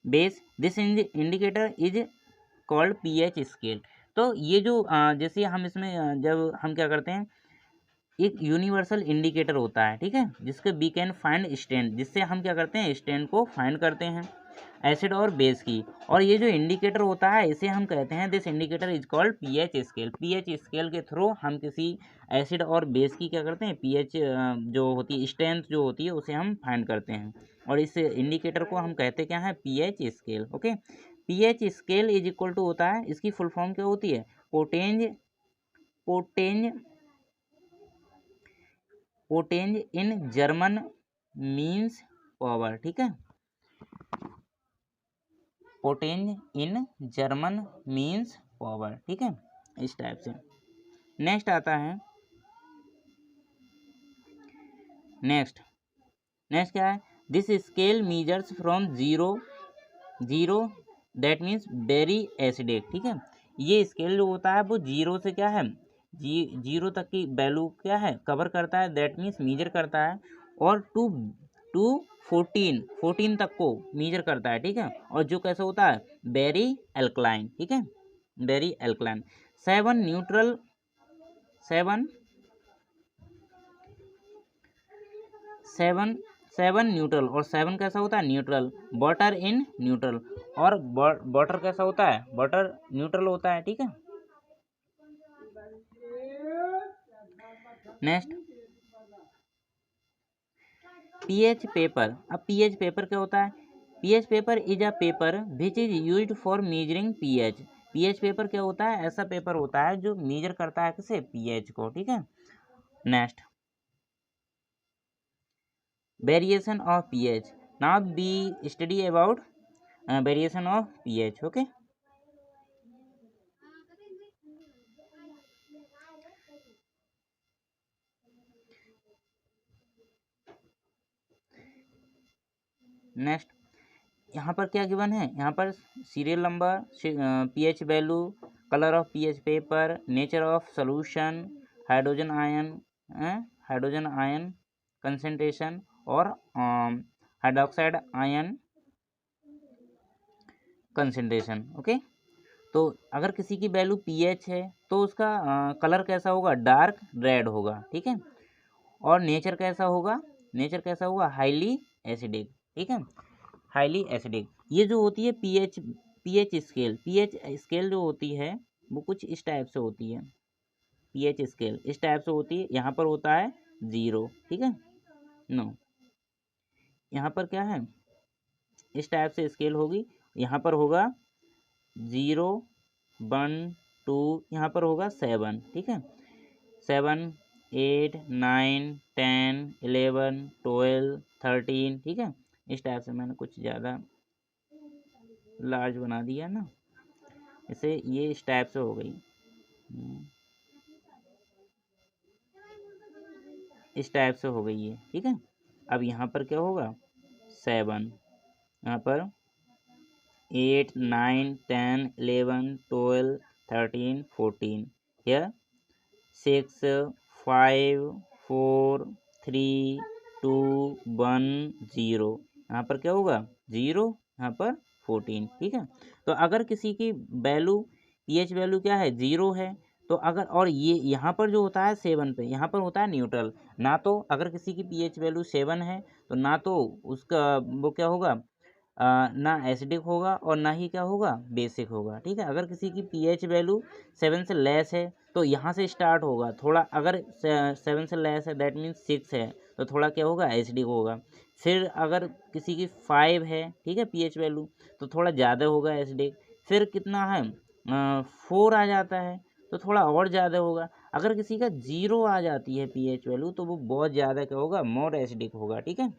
base. This indicator is called pH scale. तो ये जो जैसे हम इसमें जब हम क्या करते हैं, एक यूनिवर्सल इंडिकेटर होता है, ठीक है, जिसके वी कैन फाइंड स्ट्रेंथ, जिससे हम क्या करते हैं, स्ट्रेंथ को फाइंड करते हैं एसिड और बेस की। और ये जो इंडिकेटर होता है इसे हम कहते हैं, this indicator is called pH scale. PH scale के थ्रू हम किसी एसिड और बेस की क्या करते हैं, पीएच जो होती है, स्ट्रेंथ जो होती है, उसे हम फाइंड करते हैं। और इस इंडिकेटर को हम कहते क्या है, pH scale. Okay, pH scale is equal to होता है, इसकी फुल फॉर्म क्या होती है, potenz in German means power. ठीक है, potenz in German means power. ठीक है, इस टाइप से। नेक्स्ट आता है, नेक्स्ट क्या है, this scale measures from zero that means very acidic. ठीक है, ये स्केल जो होता है वो जीरो से क्या है, जीरो तक की वैल्यू क्या है, कवर करता है, दैट मीन्स मीजर करता है, और टू 14 तक को मीजर करता है। ठीक है, और जो कैसे होता है, वेरी एल्कलाइन। ठीक है, वेरी एल्कलाइन। सेवन न्यूट्रल, और सेवन कैसा होता है, न्यूट्रल। वाटर इन न्यूट्रल, और वाटर कैसा होता है, वाटर न्यूट्रल होता है। ठीक है, नेक्स्ट पीएच पेपर। अब पीएच पेपर क्या होता है, pH paper is a paper which is used for measuring pH. PH paper क्या होता है, ऐसा पेपर होता है जो मेजर करता है किसे, पीएच को। ठीक है, next variation of pH. Now we study about variation of pH. Okay, next यहाँ पर क्या गिवन है, यहाँ पर serial number, pH value, colour of pH paper, nature of solution, hydrogen ion concentration, और हाइड्रोक्साइड आयन कंसेंट्रेशन। ओके, तो अगर किसी की वैल्यू पीएच है तो उसका कलर कैसा होगा, डार्क रेड होगा। ठीक है, और नेचर कैसा होगा, हाईली एसिडिक। ठीक है, हाईली एसिडिक। ये जो होती है पीएच स्केल जो होती है वो कुछ इस टाइप से होती है, पीएच स्केल इस टाइप से होती है। यहाँ पर होता है 0, ठीक है, नो, यहाँ पर क्या है, इस टाइप से स्केल होगी, यहाँ पर होगा 0, 1, 2, यहाँ पर होगा 7। ठीक है, 7, 8, 9, 10, 11, 12, 13। ठीक है, इस टाइप से मैंने कुछ ज़्यादा लार्ज बना दिया ना, इसे ये इस टाइप से हो गई, इस टाइप से हो गई है। ठीक है, अब यहाँ पर क्या होगा, 7, यहाँ पर 8, 9, 10, 11, 12, 13, 14. Here 6, 5, 4, 3, 2, 1, 0. यहाँ पर क्या होगा 0, यहाँ पर 14. ठीक है। तो अगर किसी की वैल्यू pH वैल्यू क्या है 0 है, तो अगर और ये यहाँ पर जो होता है 7 पे, यहाँ पर होता है न्यूट्रल। ना तो अगर किसी की pH वैल्यू 7 है तो ना तो उसका वो क्या होगा ना एसिडिक होगा और ना ही क्या होगा बेसिक होगा। ठीक है। अगर किसी की pH वैल्यू 7 से लेस है तो यहाँ से स्टार्ट होगा थोड़ा, अगर 7 से लेस है दैट मीन्स 6 है तो थोड़ा क्या होगा एसिडिक होगा। फिर अगर किसी की 5 है, ठीक है, pH वैल्यू, तो थोड़ा ज़्यादा होगा एसिडिक। फिर कितना है 4 आ जाता है तो थोड़ा और ज़्यादा होगा। अगर किसी का 0 आ जाती है pH वैल्यू तो वो बहुत ज़्यादा क्या होगा मोर एसिडिक होगा। ठीक है,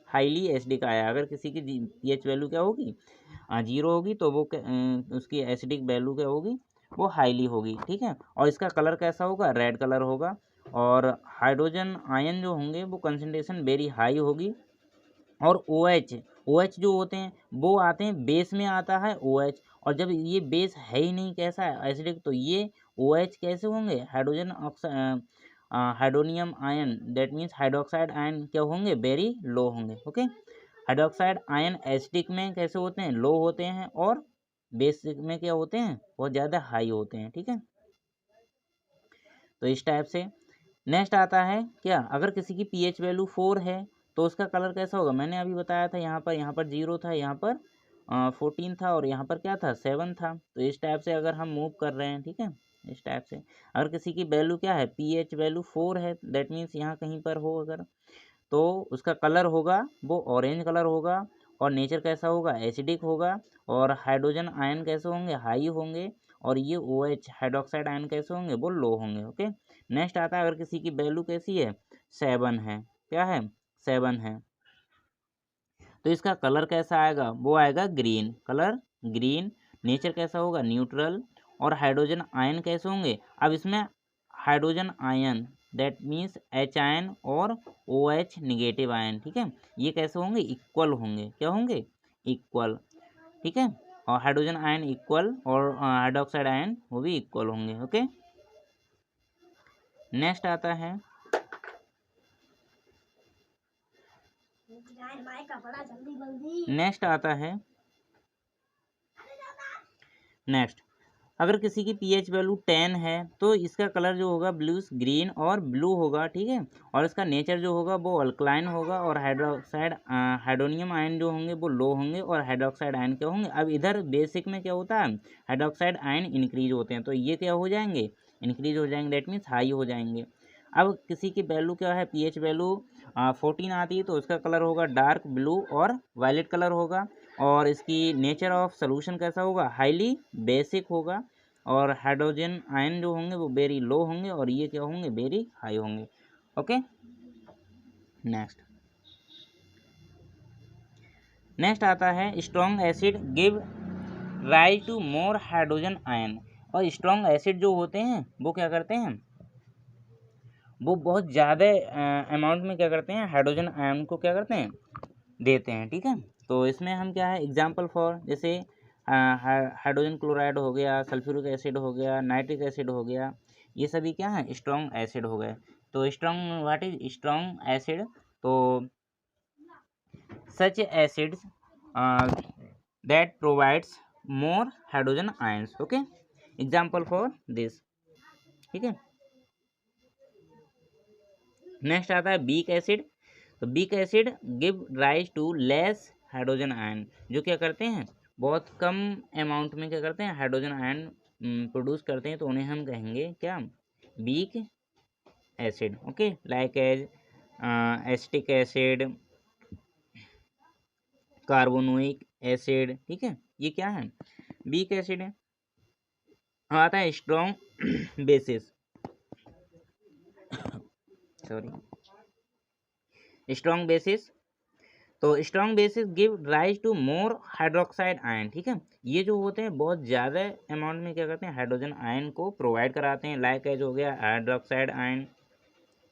हाईली एसिडिक आया। अगर किसी की pH वैल्यू क्या होगी 0 होगी तो वो उसकी एसिडिक वैल्यू क्या होगी वो हाईली होगी। ठीक है। और इसका कलर कैसा होगा रेड कलर होगा। और हाइड्रोजन आयन जो होंगे वो कंसंट्रेशन वेरी हाई होगी। और OH जो होते हैं वो आते हैं बेस में आता है OH। और जब ये बेस है ही नहीं कैसा है एसिडिक, तो ये OH कैसे होंगे hydrogen oxide hydronium ion that means hydroxide ion क्या होंगे वेरी लो होंगे। ओके। हाइड्रोक्साइड आयन एसिडिक में कैसे होते हैं लो होते हैं और बेसिक में क्या होते हैं बहुत ज़्यादा हाई होते हैं। ठीक है। तो इस टाइप से नेक्स्ट आता है क्या, अगर किसी की pH वैल्यू 4 है तो उसका कलर कैसा होगा। मैंने अभी बताया था यहाँ पर 0 था, यहाँ पर 14 था और यहाँ पर क्या था 7 था। तो इस टाइप से अगर हम मूव कर रहे हैं, ठीक है, इस टाइप से अगर किसी की वैल्यू क्या है pH वैल्यू 4 है दैट मीन्स यहाँ कहीं पर हो अगर, तो उसका कलर होगा वो ऑरेंज कलर होगा। और नेचर कैसा होगा एसिडिक होगा। और हाइड्रोजन आयन कैसे होंगे हाई होंगे। और ये OH हाइड्रोक्साइड आयन कैसे होंगे वो लो होंगे। ओके। नेक्स्ट आता है अगर किसी की वैल्यू कैसी है 7 है, क्या है 7 है, तो इसका कलर कैसा आएगा वो आएगा ग्रीन कलर, ग्रीन। नेचर कैसा होगा न्यूट्रल। और हाइड्रोजन आयन कैसे होंगे, अब इसमें hydrogen ion that means H ion और OH निगेटिव आयन, ठीक है, ये कैसे होंगे इक्वल होंगे, क्या होंगे इक्वल। ठीक है। और हाइड्रोजन आयन इक्वल और हाइड्रोक्साइड आयन वो भी इक्वल होंगे। ओके। नेक्स्ट आता है नेक्स्ट अगर किसी की pH वैल्यू 10 है तो इसका कलर जो होगा ब्लूस ग्रीन और ब्लू होगा। ठीक है। और इसका नेचर जो होगा वो अल्कलाइन होगा। और हाइड्रोनियम आयन जो होंगे वो लो होंगे और हाइड्रोक्साइड आयन क्या होंगे। अब इधर बेसिक में क्या होता है हाइड्रोक्साइड आयन इंक्रीज होते हैं तो ये क्या हो जाएंगे इंक्रीज हो जाएंगे दैट मीन्स हाई हो जाएंगे। अब किसी की वैल्यू क्या है pH वैल्यू 14 आती है तो उसका कलर होगा डार्क ब्लू और वायलेट कलर होगा। और इसकी नेचर ऑफ सोल्यूशन कैसा होगा हाईली बेसिक होगा। और हाइड्रोजन आयन जो होंगे वो वेरी लो होंगे और ये क्या होंगे वेरी हाई होंगे। ओके। नेक्स्ट आता है strong acid give rise to more hydrogen ion. और स्ट्रॉन्ग एसिड जो होते हैं वो क्या करते हैं वो बहुत ज़्यादा अमाउंट में क्या करते हैं हाइड्रोजन आयन को क्या करते हैं देते हैं। ठीक है। तो इसमें हम क्या है एग्जाम्पल फॉर जैसे हाइड्रोजन क्लोराइड हो गया, सल्फ्यूरिक एसिड हो गया, नाइट्रिक एसिड हो गया, ये सभी क्या है स्ट्रॉन्ग एसिड हो गए। तो strong what is strong acid, तो such acids that provides more hydrogen ions. Okay. Example for this. ठीक है। नेक्स्ट आता है वीक एसिड। तो weak acid give rise to less hydrogen ion, जो क्या करते हैं बहुत कम अमाउंट में क्या करते हैं हाइड्रोजन आयन प्रोड्यूस करते हैं तो उन्हें हम कहेंगे क्या weak acid. Okay. Like as acetic acid, carbonic acid. ठीक है। ये क्या है वीक एसिड है। आता है strong bases, sorry strong bases. तो strong bases give rise to more hydroxide ion. ठीक है। ये जो होते हैं बहुत ज़्यादा अमाउंट में क्या करते हैं हाइड्रोजन आयन को प्रोवाइड कराते हैं। लाइक एज हो गया हाइड्रोक्साइड आयन,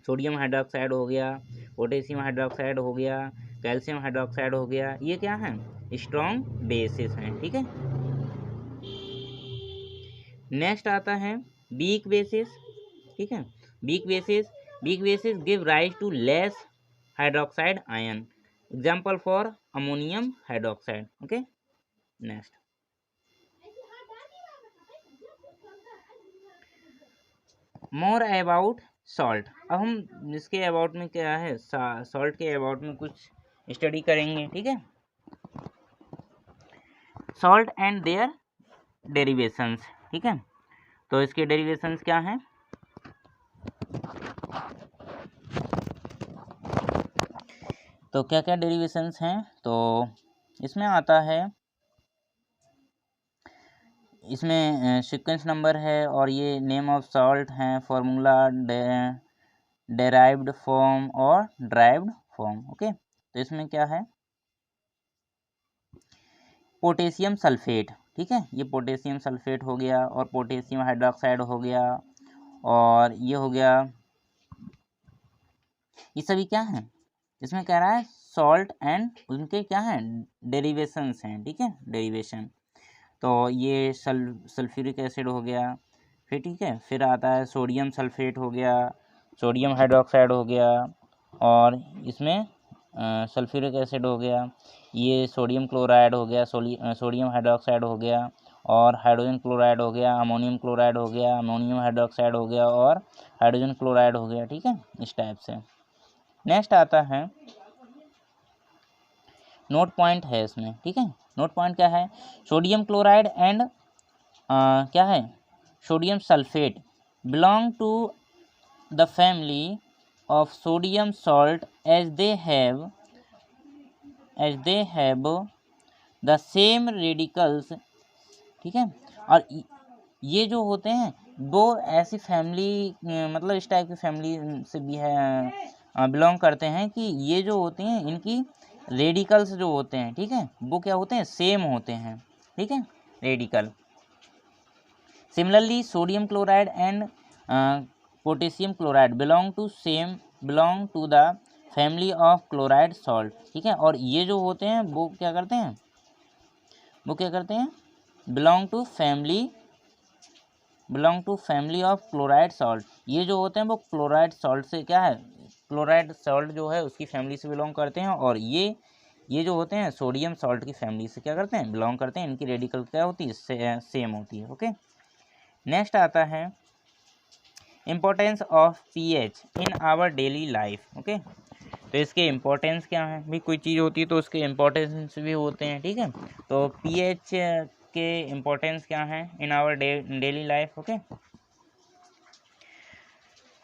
सोडियम हाइड्रोक्साइड हो गया, पोटेशियम हाइड्रोक्साइड हो गया, कैल्शियम हाइड्रोक्साइड हो गया, ये क्या है स्ट्रॉन्ग बेसिस हैं, ठीक है। नेक्स्ट आता है वीक बेसिस, ठीक है। Weak bases give rise to less hydroxide ion, example for ammonium hydroxide, okay. Next more about salt. अब हम इसके अबाउट में क्या है, सॉल्ट के अबाउट में कुछ स्टडी करेंगे, ठीक है। सॉल्ट एंड देयर डेरिवेशंस, ठीक है। तो इसके डेरिवेशंस क्या हैं, तो क्या क्या डेरिवेशंस हैं, तो इसमें आता है, इसमें सीक्वेंस नंबर है और ये नेम ऑफ सॉल्ट हैं, फार्मूला, डेराइव्ड फॉर्म और ड्राइव्ड फॉर्म, ओके। तो इसमें क्या है, पोटेशियम सल्फेट, ठीक है, ये पोटेशियम सल्फेट हो गया और पोटेशियम हाइड्रोक्साइड हो गया और ये हो गया, ये सभी क्या हैं, इसमें कह रहा है सॉल्ट एंड उनके क्या हैं, डेरिवेशंस हैं, ठीक है, डेरिवेशन। तो ये सल्फ्यूरिक एसिड हो गया, फिर ठीक है, फिर आता है सोडियम सल्फेट हो गया, सोडियम हाइड्रोक्साइड हो गया और इसमें सल्फ्यूरिक एसिड हो गया, ये सोडियम क्लोराइड हो गया, सोडियम हाइड्रोक्साइड हो गया और हाइड्रोजन क्लोराइड हो गया, अमोनियम क्लोराइड हो गया, अमोनियम हाइड्रोक्साइड हो गया और हाइड्रोजन क्लोराइड हो गया, ठीक है, इस टाइप से। नेक्स्ट आता है नोट पॉइंट है इसमें, ठीक है। नोट पॉइंट क्या है, सोडियम क्लोराइड एंड क्या है, sodium sulphate belong to the family of sodium salt as they have the same radicals, ठीक है। और ये जो होते हैं वो ऐसी फैमिली, मतलब इस टाइप की फैमिली से भी है, बिलोंग करते हैं कि ये जो होते हैं इनकी रेडिकल्स जो होते हैं, ठीक है, वो क्या होते हैं, सेम होते हैं, ठीक है, radical. Similarly sodium chloride and potassium chloride belong to the family of chloride salt, ठीक है। और ये जो होते हैं वो क्या करते हैं, belong to family of chloride salt. ये जो होते हैं वो क्लोराइड सॉल्ट से क्या है, क्लोराइड सॉल्ट जो है उसकी फैमिली से बिलोंग करते हैं और ये जो होते हैं सोडियम सॉल्ट की फैमिली से क्या करते हैं, बिलोंग करते हैं। इनकी रेडिकल क्या होती है, सेम होती है, ओके। नेक्स्ट आता है importance of pH in our daily life, okay. तो इसके इम्पोर्टेंस क्या है, भी कोई चीज़ होती है तो उसके इम्पोर्टेंस भी होते हैं, ठीक है। तो पीएच के इम्पोर्टेंस क्या है in our daily life, okay,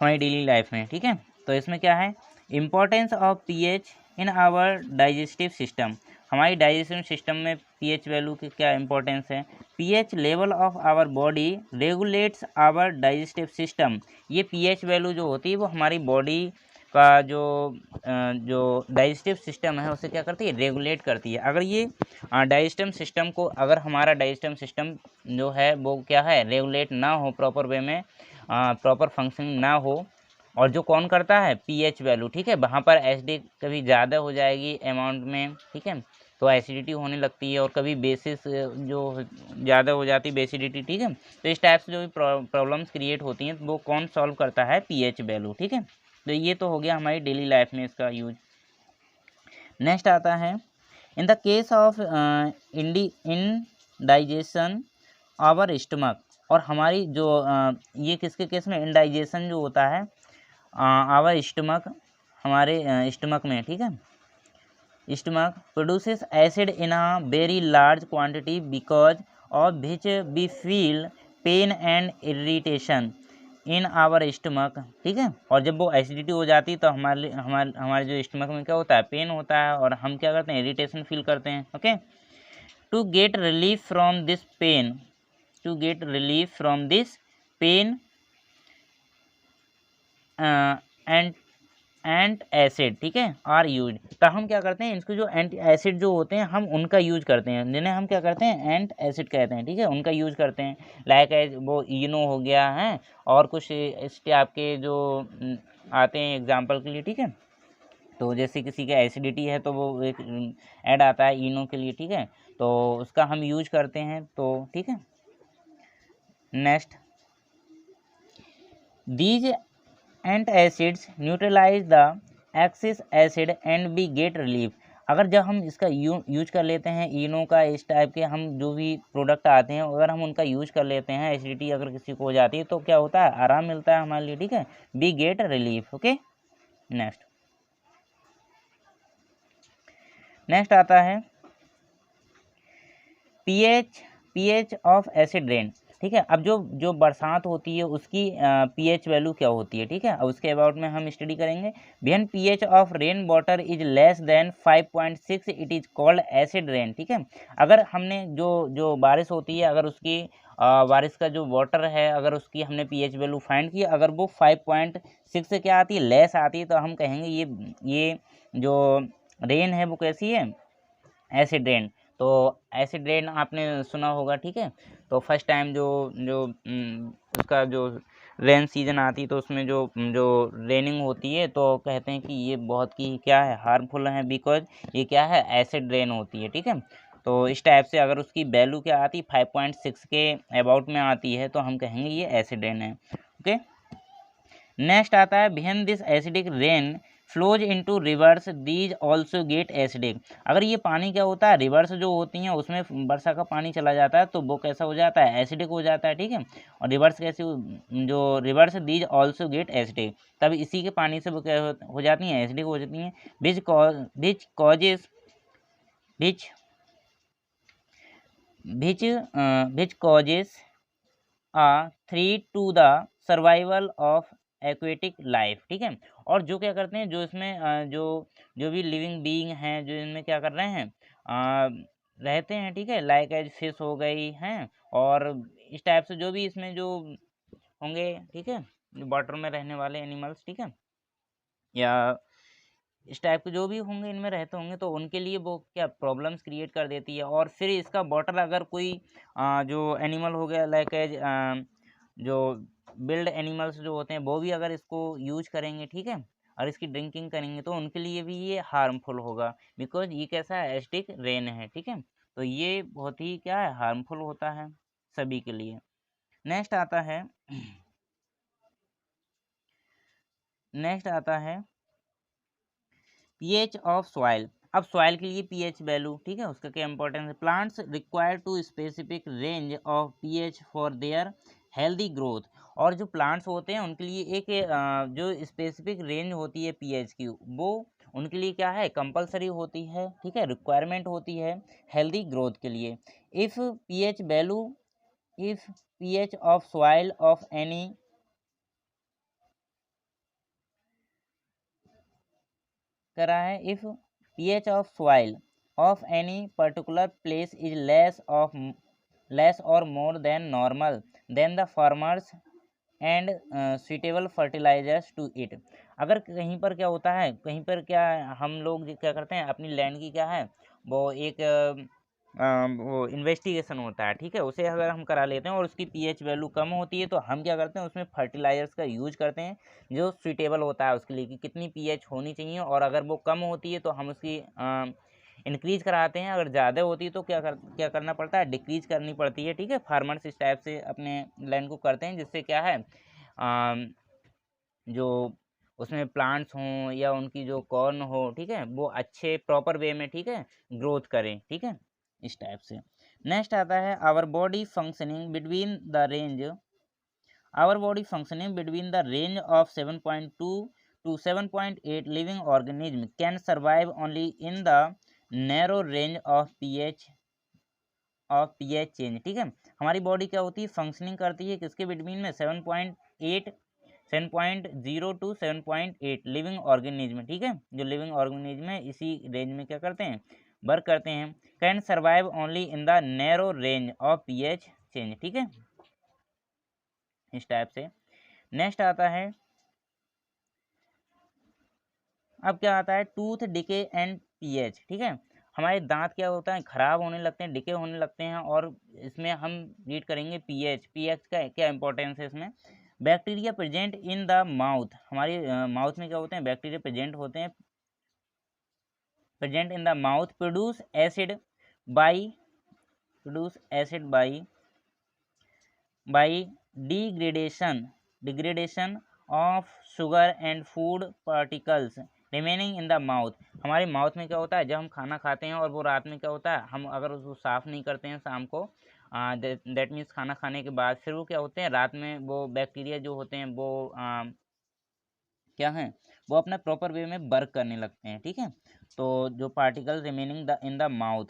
हमारी डेली लाइफ में, ठीक है। तो इसमें क्या है, importance of pH in our digestive system, हमारी डाइजेस्टिव सिस्टम में पीएच वैल्यू की क्या इम्पोर्टेंस है। PH level of our body regulates our digestive system, ये पीएच वैल्यू जो होती है वो हमारी बॉडी का जो डाइजेस्टिव सिस्टम है उसे क्या करती है, रेगुलेट करती है। अगर ये डाइजेस्टिव सिस्टम को, अगर हमारा डाइजेस्टिव सिस्टम जो है वो क्या है, रेगुलेट ना हो, प्रॉपर वे में प्रॉपर फंक्शनिंग ना हो, और जो कौन करता है, पीएच वैल्यू, ठीक है, वहाँ पर एसिडी कभी ज़्यादा हो जाएगी अमाउंट में, ठीक है, तो एसिडिटी होने लगती है, और कभी बेसिस जो ज़्यादा हो जाती है बेसिडिटी, ठीक है। तो इस टाइप से जो भी प्रॉब्लम्स क्रिएट होती हैं वो कौन सॉल्व करता है, पीएच वैल्यू, ठीक है। तो ये तो हो गया हमारी डेली लाइफ में इसका यूज। नेक्स्ट आता है in the case of indigestion our stomach, और हमारी जो ये किसके केस में, इंडाइजेशन जो होता है आवर स्टमक, हमारे स्टमक में, ठीक है, stomach produces acid in a very large quantity because of which we feel pain and irritation in our stomach, ठीक है। और जब वो एसिडिटी हो जाती है तो हमारे जो स्टमक में क्या होता है, पेन होता है, और हम क्या करते हैं, इरिटेशन फील करते हैं, okay. To get relief from this pain antacid, ठीक है, आर यूज, तो हम क्या करते हैं, इसको जो एंटी एसिड जो होते हैं हम उनका यूज करते हैं, जिन्हें हम क्या करते हैं, एंट एसिड कहते हैं, ठीक है, उनका यूज करते हैं। लाइक वो इनो हो गया है, और कुछ इसके आपके जो आते हैं एग्जाम्पल के लिए, ठीक है, तो जैसे किसी का एसिडिटी है तो वो एक ऐड आता है इनो के लिए, ठीक है, तो उसका हम यूज करते हैं, तो ठीक है। Next, these antacids neutralise the excess acid and we get relief. अगर जब हम इसका यूज कर लेते हैं इनो का, इस टाइप के हम जो भी प्रोडक्ट आते हैं अगर हम उनका यूज कर लेते हैं, एसिडिटी अगर किसी को हो जाती है तो क्या होता है, आराम मिलता है हमारे लिए, ठीक है, we get relief. Okay, next आता है पीएच ऑफ एसिड रेन, ठीक है। अब जो जो बरसात होती है उसकी पीएच वैल्यू क्या होती है, ठीक है, अब उसके अबाउट में हम स्टडी करेंगे। When pH of rain water is less than 5.6 it is called acid rain, ठीक है। अगर हमने जो जो बारिश होती है अगर उसकी बारिश का जो वाटर है अगर उसकी हमने पीएच वैल्यू फाइंड की, अगर वो 5.6 से क्या आती है, लेस आती है, तो हम कहेंगे ये जो रेन है वो कैसी है, एसिड रेन। तो एसिड रेन आपने सुना होगा, ठीक है। तो फर्स्ट टाइम जो जो उसका जो रेन सीजन आती है तो उसमें जो जो रेनिंग होती है तो कहते हैं कि ये बहुत की क्या है, हार्मफुल है, बिकॉज ये क्या है, एसिड रेन होती है, ठीक है। तो इस टाइप से अगर उसकी वैल्यू क्या आती, 5.6 के अबाउट में आती है तो हम कहेंगे ये एसिड रेन है। ओके, नेक्स्ट आता है when this acidic rain flows into reverse these also get acidic. अगर ये पानी क्या होता है, रिवर्स जो होती हैं उसमें वर्षा का पानी चला जाता है तो वो कैसा हो जाता है, एसिडिक हो जाता है, ठीक है। और रिवर्स कैसे जो reverse these also get acidic, तब इसी के पानी से वो क्या हो जाती हैं, एसिडिक हो जाती हैं। Which causes which which which causes threat to the survival of aquatic life, ठीक है। और जो क्या करते हैं, जो इसमें जो जो भी लिविंग बीइंग हैं जो इनमें क्या कर रहे हैं, रहते हैं, ठीक है, लाइक एज फिश हो गई हैं, और इस टाइप से जो भी इसमें जो होंगे, ठीक है, जो वाटर में रहने वाले एनिमल्स, ठीक है, या इस टाइप के जो भी होंगे इनमें रहते होंगे, तो उनके लिए वो क्या प्रॉब्लम्स क्रिएट कर देती है। और फिर इसका वाटर अगर कोई जो एनिमल हो गया लाइक एज जो बिल्ड एनिमल्स जो होते हैं वो भी अगर इसको यूज करेंगे, ठीक है, और इसकी ड्रिंकिंग करेंगे तो उनके लिए भी ये हार्मफुल होगा, बिकॉज ये कैसा है, एसिडिक रेन है, ठीक है। तो ये बहुत ही क्या है, हार्मफुल होता है सभी के लिए। नेक्स्ट आता है नेक्स्ट आता है पीएच ऑफ सॉइल। अब सॉइल के लिए पीएच वैल्यू, ठीक है, उसका क्या इंपॉर्टेंस है। Plants require to specific range of pH for their healthy growth. और जो प्लांट्स होते हैं उनके लिए एक जो स्पेसिफिक रेंज होती है पीएच की, वो उनके लिए क्या है, कंपलसरी होती है, ठीक है, रिक्वायरमेंट होती है हेल्दी ग्रोथ के लिए। If pH value if pH of soil of any करा है, if pH of soil of any particular place is less or more than normal, then the farmers and suitable fertilizers to it। अगर कहीं पर क्या होता है, कहीं पर क्या हम लोग क्या करते हैं, अपनी लैंड की क्या है वो एक वो इन्वेस्टिगेशन होता है, ठीक है, उसे अगर हम करा लेते हैं और उसकी पीएच वैल्यू कम होती है तो हम क्या करते हैं, उसमें फर्टिलाइजर्स का यूज करते हैं जो सुइटेबल होता है उसके लिए कि कितनी पीएच होनी चाहिए, और अगर वो कम होती है तो हम उसकी इंक्रीज कराते हैं, अगर ज़्यादा होती है तो क्या करना पड़ता है, डिक्रीज करनी पड़ती है, ठीक है। फार्मर्स इस टाइप से अपने लैंड को करते हैं जिससे क्या है जो उसमें प्लांट्स हों या उनकी जो कॉर्न हो, ठीक है, वो अच्छे प्रॉपर वे में, ठीक है, ग्रोथ करें, ठीक है, इस टाइप से। नेक्स्ट आता है our body functioning between the range our body functioning between the range of 7.2 to 7.8 living organism can survive only in the narrow range of pH change, ठीक है। हमारी बॉडी क्या होती है, फंक्शनिंग करती है किसके बिटवीन में, 7.0 टू 7.8 लिविंग ऑर्गेनिज्म, ठीक है, जो लिविंग ऑर्गेनिज्म है इसी रेंज में क्या करते हैं, वर्क करते हैं। Can survive only in the narrow range of pH change, ठीक है, इस टाइप से। नेक्स्ट आता है, अब क्या आता है टूथ डिके एंड पीएच, ठीक है। हमारे दांत क्या होता है, खराब होने लगते हैं, डिके होने लगते हैं, और इसमें हम रीड करेंगे पीएच। पीएच का क्या इंपॉर्टेंस है इसमें। Bacteria present in the mouth, हमारी माउथ में क्या होते हैं, बैक्टीरिया प्रेजेंट होते हैं present in the mouth produce acid by degradation of sugar and food particles remaining in the mouth। हमारे माउथ में क्या होता है, जब हम खाना खाते हैं और वो रात में क्या होता है, हम अगर उसको साफ़ नहीं करते हैं शाम को, दैट मीन्स खाना खाने के बाद, फिर वो क्या होते हैं, रात में वो बैक्टीरिया जो होते हैं वो क्या हैं, वो अपना प्रॉपर वे में वर्क करने लगते हैं। ठीक है, तो जो particle remaining in the mouth,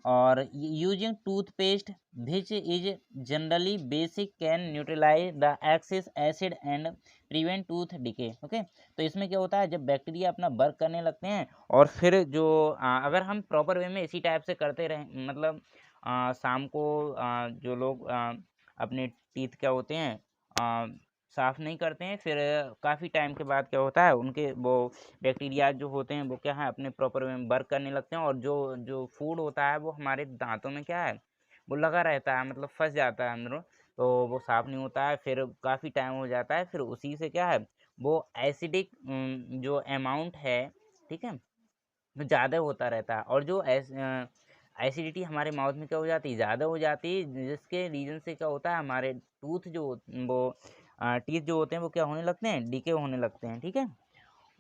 और using toothpaste which is generally basic can neutralize the excess acid and prevent tooth decay. Okay, तो इसमें क्या होता है, जब बैक्टीरिया अपना वर्क करने लगते हैं और फिर जो अगर हम प्रॉपर वे में इसी टाइप से करते रहें, मतलब शाम को जो लोग अपने टीथ क्या होते हैं साफ़ नहीं करते हैं, फिर काफ़ी टाइम के बाद क्या होता है, उनके वो बैक्टीरिया जो होते हैं वो क्या है, अपने प्रॉपर वे में वर्क करने लगते हैं, और जो जो फूड होता है वो हमारे दांतों में क्या है, वो लगा रहता है, मतलब फंस जाता है अंदरों, तो वो साफ़ नहीं होता है, फिर काफ़ी टाइम हो जाता है, फिर उसी से क्या है, वो एसिडिक जो अमाउंट है, ठीक है, वो ज़्यादा होता रहता है, और जो एसिडिटी हमारे माउथ में क्या हो जाती है, ज़्यादा हो जाती है, जिसके रीज़न से क्या होता है, हमारे टूथ जो वो टीथ जो होते हैं वो क्या होने लगते हैं, डीके होने लगते हैं। ठीक है,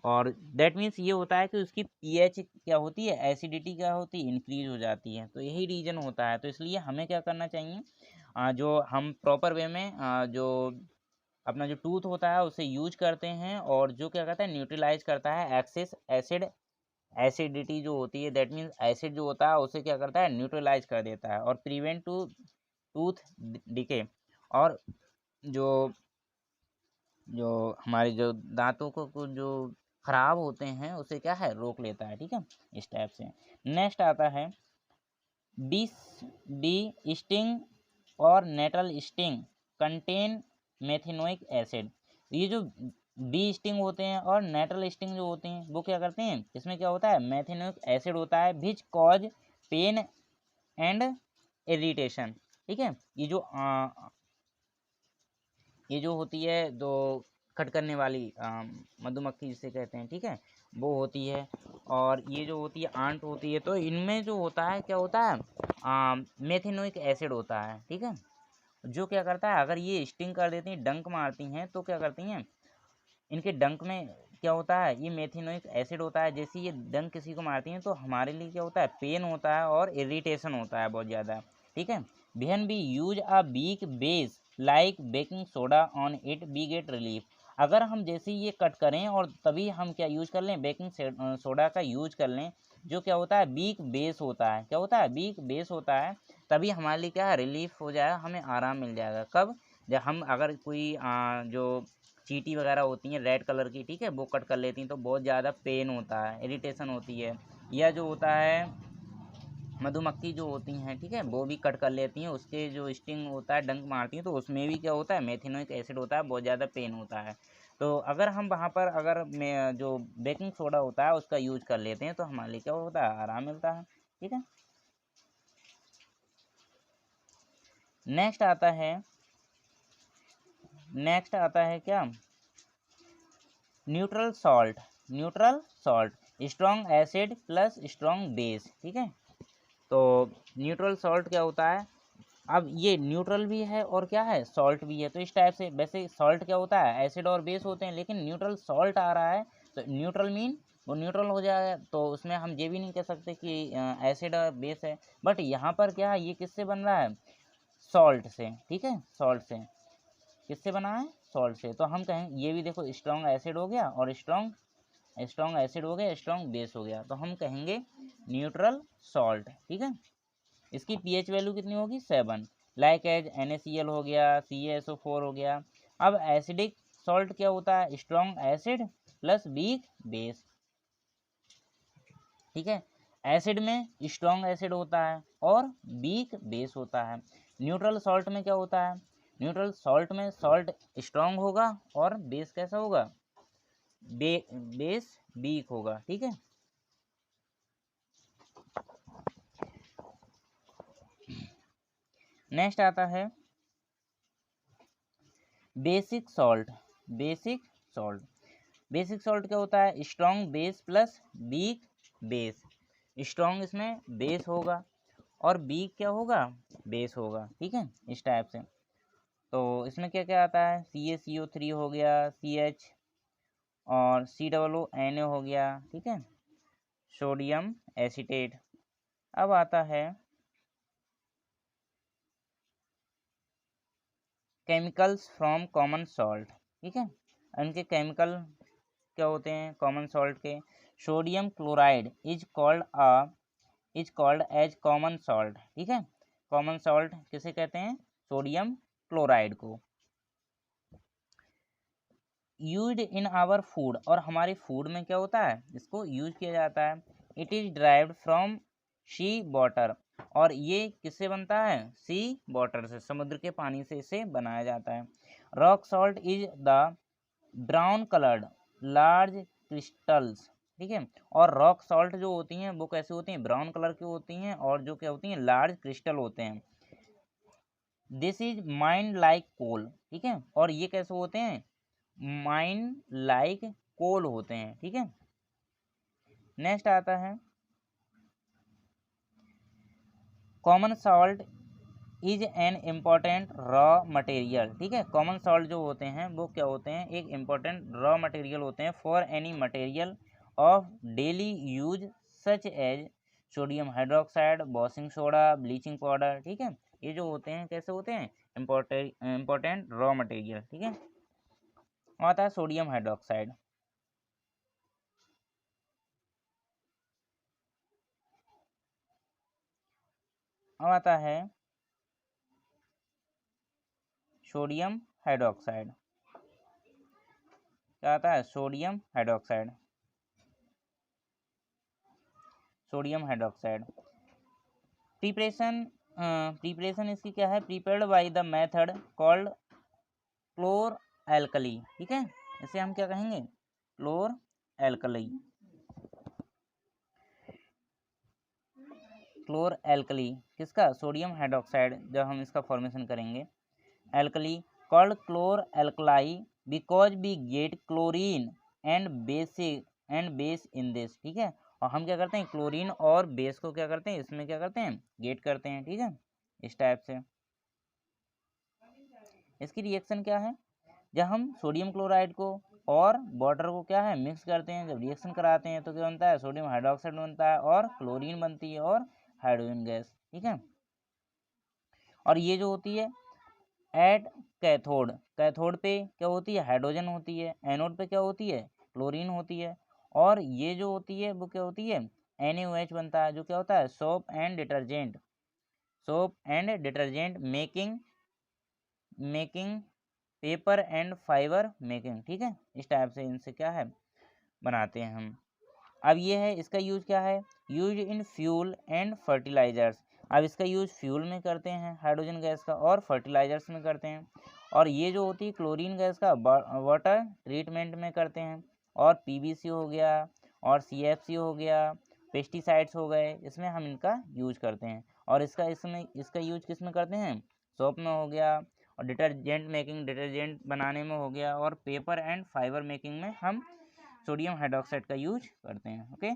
और दैट मीन्स ये होता है कि उसकी पीएच क्या होती है, एसिडिटी क्या होती है, इंक्रीज हो जाती है, तो यही रीज़न होता है। तो इसलिए हमें क्या करना चाहिए, जो हम प्रॉपर वे में जो अपना जो टूथ होता है उसे यूज करते हैं, और जो क्या कहता है, न्यूट्रलाइज करता है एक्सेस एसिड, एसिडिटी जो होती है, दैट मीन्स एसिड जो होता है उसे क्या करता है, न्यूट्रलाइज कर देता है, और प्रिवेंट टू टूथ डिके, और जो जो हमारे जो दांतों को जो खराब होते हैं उसे क्या है, रोक लेता है। ठीक है, इस टाइप से। नेक्स्ट आता है डी डी स्टिंग और नेटल स्टिंग कंटेन मेथिनोइक एसिड। ये जो डी स्टिंग होते हैं और नेटल स्टिंग जो होते हैं वो क्या करते हैं, इसमें क्या होता है, मेथिनोइक एसिड होता है, which cause pain and irritation. ठीक है, ये जो होती है तो कट करने वाली मधुमक्खी जिसे कहते हैं, ठीक है, वो होती है, और ये जो होती है आंट होती है, तो इनमें जो होता है क्या होता है, मेथिनोइक एसिड होता है। ठीक है, जो क्या करता है, अगर ये स्टिंग कर देती हैं, डंक मारती हैं, तो क्या करती हैं, इनके डंक में क्या होता है, ये मेथिनोइक एसिड होता है, जैसे ये डंक किसी को मारती हैं तो हमारे लिए क्या होता है, पेन होता है और इरिटेशन होता है बहुत ज़्यादा। ठीक है, when we use a weak base like baking soda on it we get relief. अगर हम जैसे ये कट करें और तभी हम क्या यूज कर लें, बेकिंग सोडा का यूज कर लें, जो क्या होता है, वीक बेस होता है, क्या होता है, वीक बेस होता है, तभी हमारे लिए क्या है, रिलीफ हो जाएगा, हमें आराम मिल जाएगा। कब, जब हम अगर कोई जो चींटी वगैरह होती हैं रेड कलर की, ठीक है, वो कट कर लेती हैं तो बहुत ज़्यादा पेन होता है, इरिटेशन होती है, या जो होता है मधुमक्खी जो होती हैं, ठीक है, वो भी कट कर लेती हैं, उसके जो स्टिंग होता है, डंक मारती हैं, तो उसमें भी क्या होता है, मेथिनोइक एसिड होता है, बहुत ज़्यादा पेन होता है। तो अगर हम वहाँ पर अगर जो बेकिंग सोडा होता है उसका यूज कर लेते हैं तो हमारे लिए क्या होता है, आराम मिलता है। ठीक है, नेक्स्ट आता है क्या, neutral salt. Strong acid plus strong base. ठीक है, तो न्यूट्रल सॉल्ट क्या होता है, अब ये न्यूट्रल भी है और क्या है, सॉल्ट भी है, तो इस टाइप से, वैसे सॉल्ट क्या होता है, एसिड और बेस होते हैं, लेकिन न्यूट्रल सॉल्ट आ रहा है तो न्यूट्रल मीन वो न्यूट्रल हो जाएगा, तो उसमें हम ये भी नहीं कह सकते कि एसिड और बेस है, बट यहाँ पर क्या है, ये किससे बन रहा है, सॉल्ट से। ठीक है, सॉल्ट से, किससे बना है, सॉल्ट से, तो हम कहें ये भी देखो स्ट्रॉन्ग एसिड हो गया और स्ट्रॉन्ग एसिड हो गया, स्ट्रॉन्ग बेस हो गया, तो हम कहेंगे न्यूट्रल सॉल्ट। ठीक है, इसकी पीएच वैल्यू कितनी होगी, 7, लाइक एज NaCl हो गया, CaSO4 हो गया। अब एसिडिक सॉल्ट क्या होता है, strong acid plus weak base. ठीक है, एसिड में स्ट्रॉन्ग एसिड होता है और वीक बेस होता है। न्यूट्रल सॉल्ट में क्या होता है, न्यूट्रल सॉल्ट में सॉल्ट स्ट्रॉन्ग होगा और बेस कैसा होगा, बेस वीक होगा। ठीक है, नेक्स्ट आता है बेसिक सॉल्ट। बेसिक सॉल्ट क्या होता है, strong base plus weak base. Strong इसमें बेस होगा और वीक क्या होगा, बेस होगा, ठीक है, इस टाइप से। तो इसमें क्या क्या आता है, CaCO3 हो गया, CH और COO हो गया, ठीक है, सोडियम एसीटेट। अब आता है केमिकल्स फ्रॉम कॉमन सॉल्ट, ठीक है, इनके केमिकल क्या होते हैं कॉमन सॉल्ट के। Sodium chloride is called as common salt, ठीक है, कॉमन सॉल्ट किसे कहते हैं, सोडियम क्लोराइड को। यूज्ड इन आवर फूड, और हमारे फूड में क्या होता है, इसको यूज किया जाता है। It is derived from sea water, और ये किससे बनता है, सी वाटर से, समुद्र के पानी से इसे बनाया जाता है। Rock salt is the brown coloured large crystals, ठीक है, और रॉक सॉल्ट जो होती हैं वो कैसे होती हैं, ब्राउन कलर की होती हैं, और जो क्या होती हैं, लार्ज क्रिस्टल होते हैं। दिस इज माइंड लाइक कोल, ठीक है, और ये कैसे होते हैं, माइंड लाइक कोल होते हैं, ठीक है। नेक्स्ट आता है common salt is an important raw material, ठीक है, कॉमन सॉल्ट जो होते हैं वो क्या होते हैं, एक इम्पॉर्टेंट रॉ मटेरियल होते हैं for any material of daily use such as sodium hydroxide, washing soda, bleaching powder, ठीक है, ये जो होते हैं कैसे होते हैं, इम्पोर्टेंट रॉ मटेरियल, ठीक है। आता है सोडियम हाइड्रोक्साइड। अब आता है सोडियम हाइड्रोक्साइड, क्या आता है, sodium hydroxide, sodium hydroxide. Preparation इसकी क्या है, prepared by the method called chlor alkali, ठीक है, इसे हम क्या कहेंगे, क्लोर एल्कली, क्लोर एल्कली किसका, सोडियम हाइड्रोक्साइड, जब हम इसका फॉर्मेशन करेंगे। Alkali called chlor alkali because we get chlorine and base in this, ठीक है, और हम क्या करते हैं, क्लोरीन और बेस को क्या करते हैं, इसमें क्या करते हैं, गेट करते हैं, ठीक है, इस टाइप से। इसकी रिएक्शन क्या है, जब हम सोडियम क्लोराइड को और वाटर को क्या है मिक्स करते हैं, जब रिएक्शन कराते हैं तो क्या बनता है, सोडियम हाइड्रोक्साइड बनता है और क्लोरीन बनती है और हाइड्रोजन गैस, ठीक है। और ये जो होती है एट कैथोड, कैथोड पे क्या होती है, हाइड्रोजन होती है, एनोड पे क्या होती है, क्लोरीन होती है, और ये जो होती है वो क्या होती है, NaOH बनता है, जो क्या होता है, soap and detergent making paper and fibre making, ठीक है, इस टाइप से इनसे क्या है बनाते हैं हम। अब ये है इसका यूज क्या है, use in fuel and fertilisers, अब इसका यूज फ्यूल में करते हैं हाइड्रोजन गैस का, और फर्टिलाइजर्स में करते हैं। और ये जो होती है क्लोरीन गैस का वाटर ट्रीटमेंट में करते हैं, और PVC हो गया और CFC हो गया, पेस्टिसाइड्स हो गए, इसमें हम इनका यूज करते हैं। और इसका यूज किस में करते हैं, सोप में हो गया, और डिटर्जेंट बनाने में हो गया, और पेपर एंड फाइबर मेकिंग में हम सोडियम हाइड्रोक्साइड का यूज करते हैं, ओके।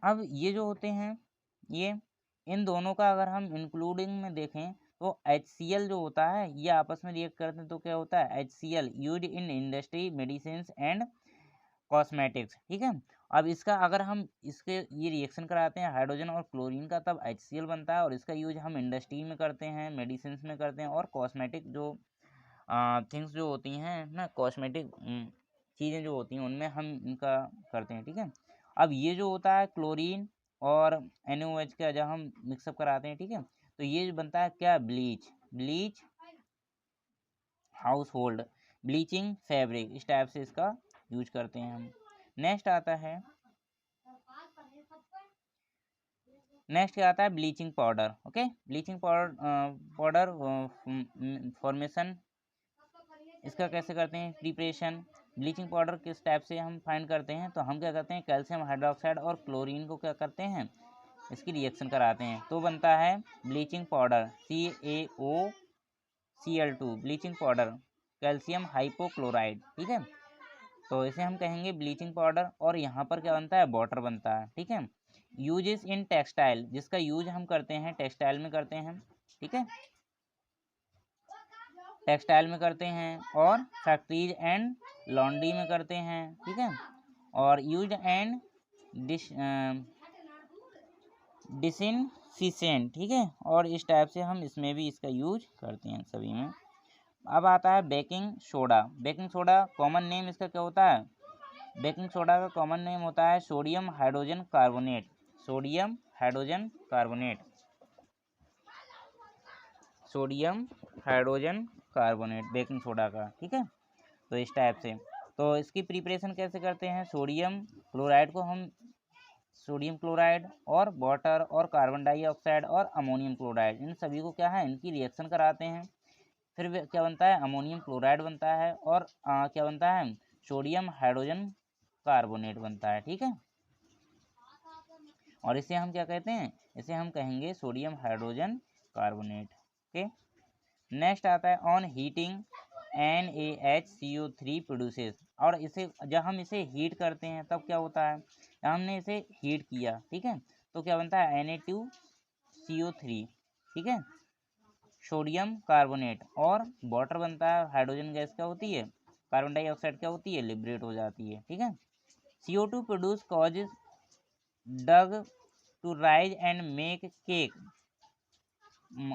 अब ये जो होते हैं, ये इन दोनों का अगर हम इंक्लूडिंग में देखें तो HCl जो होता है ये आपस में रिएक्ट करते हैं, तो क्या होता है, HCl used in industry, medicine and cosmetics, ठीक है। अब इसका अगर हम इसके ये रिएक्शन कराते हैं हाइड्रोजन और क्लोरीन का, तब HCl बनता है, और इसका यूज हम इंडस्ट्री में करते हैं, मेडिसिन में करते हैं, और कॉस्मेटिक जो थिंग्स जो होती हैं ना, कॉस्मेटिक चीज़ें जो होती हैं उनमें हम इनका करते हैं, ठीक है। अब ये जो होता है क्लोरीन और NaOH का जब हम मिक्सअप कराते हैं, ठीक है, तो ये बनता है क्या, bleach house hold, bleaching fabric, इस टाइप से इसका यूज करते हैं हम। नेक्स्ट क्या आता है, bleaching powder, okay, bleaching powder formation इसका कैसे करते हैं, प्रिपरेशन। ब्लीचिंग पाउडर किस टाइप से हम फाइंड करते हैं, तो हम क्या करते हैं, कैल्शियम हाइड्रोक्साइड और क्लोरीन को क्या करते हैं, इसकी रिएक्शन कराते हैं, तो बनता है bleaching powder CaOCl2, bleaching powder calcium hypochlorite, ठीक है। तो इसे हम कहेंगे ब्लीचिंग पाउडर। और यहाँ पर क्या बनता है, वाटर बनता है, ठीक है। यूजेस इन टेक्सटाइल, जिसका यूज हम करते हैं टेक्सटाइल में करते हैं, ठीक है, टेक्सटाइल में करते हैं, और फैक्ट्रीज एंड लॉन्ड्री में करते हैं, ठीक है। और यूज एंड डिसइंफिशेंट, ठीक है। और इस टाइप से हम इसमें भी इसका यूज करते हैं सभी में। अब आता है baking soda. Baking soda common name इसका क्या होता है, बेकिंग सोडा का कॉमन नेम होता है sodium hydrogen carbonate. Sodium hydrogen carbonate, sodium hydrogen carbonate baking soda का, ठीक है। तो इस टाइप से, तो इसकी प्रिपरेशन कैसे करते हैं, सोडियम क्लोराइड को हम, सोडियम क्लोराइड और वाटर और कार्बन डाइऑक्साइड और अमोनियम क्लोराइड, इन सभी को क्या है, इनकी रिएक्शन कराते हैं। फिर क्या बनता है, अमोनियम क्लोराइड बनता है, और क्या बनता है, सोडियम हाइड्रोजन कार्बोनेट बनता है, ठीक है। और इसे हम क्या कहते हैं, इसे हम कहेंगे sodium hydrogen carbonate, okay. Next आता है ऑन हीटिंग NaHCO3 प्रोड्यूसेस। और इसे जब हम इसे हीट करते हैं तब क्या होता है, हमने इसे हीट किया, ठीक है, तो क्या बनता है Na2CO3, ठीक है, सोडियम कार्बोनेट, और वाटर बनता है, हाइड्रोजन गैस क्या होती है, कार्बन डाइऑक्साइड क्या होती है, लिबरेट हो जाती है, ठीक है। CO2 produce causes dough to rise and make cake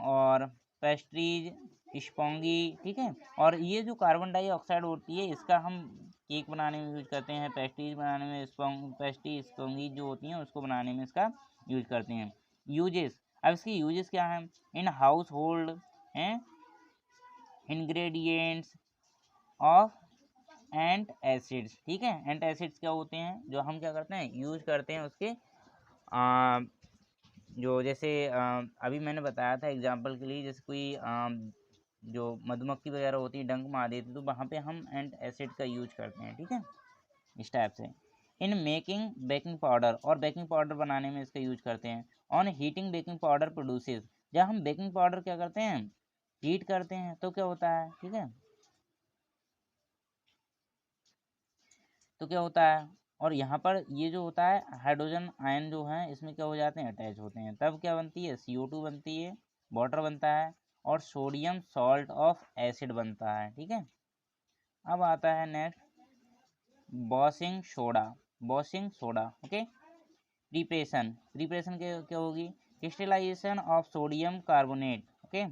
और पेस्ट्रीज स्पॉन्गी, ठीक है। और ये जो कार्बन डाइऑक्साइड होती है इसका हम केक बनाने में यूज करते हैं, पेस्ट्रीज बनाने में, पेस्ट्री स्पॉन्गी जो होती हैं उसको बनाने में इसका यूज करते हैं। यूजेस, अब इसकी यूजेस क्या हैं, इन हाउस होल्ड हैं, इंग्रेडिएंट्स ऑफ एंट एसिड्स, ठीक है। एंट एसिड्स क्या होते हैं, जो हम क्या करते हैं, यूज करते हैं उसके जो जैसे अभी मैंने बताया था एग्जांपल के लिए, जैसे कोई जो मधुमक्खी वगैरह होती है डंक मार देती है, तो वहाँ पे हम एंट एसिड का यूज करते हैं, ठीक है, इस टाइप से। इन मेकिंग बेकिंग पाउडर, और बेकिंग पाउडर बनाने में इसका यूज करते हैं। On heating baking powder produces, जब हम बेकिंग पाउडर क्या करते हैं, हीट करते हैं तो क्या होता है, ठीक है, तो क्या होता है, और यहाँ पर ये जो होता है हाइड्रोजन आयन जो है इसमें क्या हो जाते हैं, अटैच होते हैं, तब क्या बनती है, CO2 बनती है, वाटर बनता है, और सोडियम सॉल्ट ऑफ एसिड बनता है, ठीक है। अब आता है next washing soda. Washing soda, okay. Preparation, preparation क्या होगी, crystallisation of sodium carbonate, okay.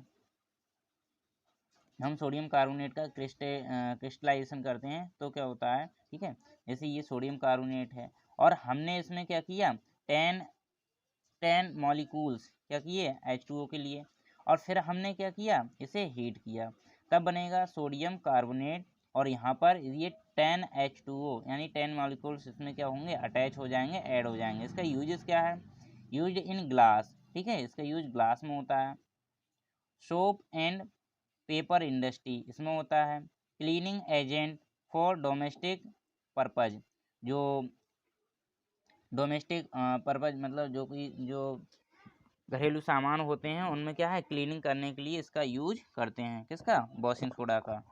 हम सोडियम कार्बोनेट का क्रिस्टलाइजेशन करते हैं तो क्या होता है, ठीक है, जैसे ये सोडियम कार्बोनेट है, और हमने इसमें क्या किया, 10 मॉलिक्यूल्स क्या किए H2O के लिए, और फिर हमने क्या किया, इसे हीट किया, तब बनेगा सोडियम कार्बोनेट। और यहाँ पर ये 10H2O यानी 10 मॉलिक्यूल्स इसमें क्या होंगे, अटैच हो जाएंगे, ऐड हो जाएंगे। इसका यूजेस क्या है, यूज इन ग्लास, ठीक है, इसका यूज ग्लास में होता है। सोप एंड पेपर इंडस्ट्री इसमें होता है। Cleaning agent for domestic purpose, जो डोमेस्टिक पर्पज मतलब जो घरेलू सामान होते हैं उनमें क्या है, क्लीनिंग करने के लिए इसका यूज करते हैं, किसका, वॉशिंग सोडा का।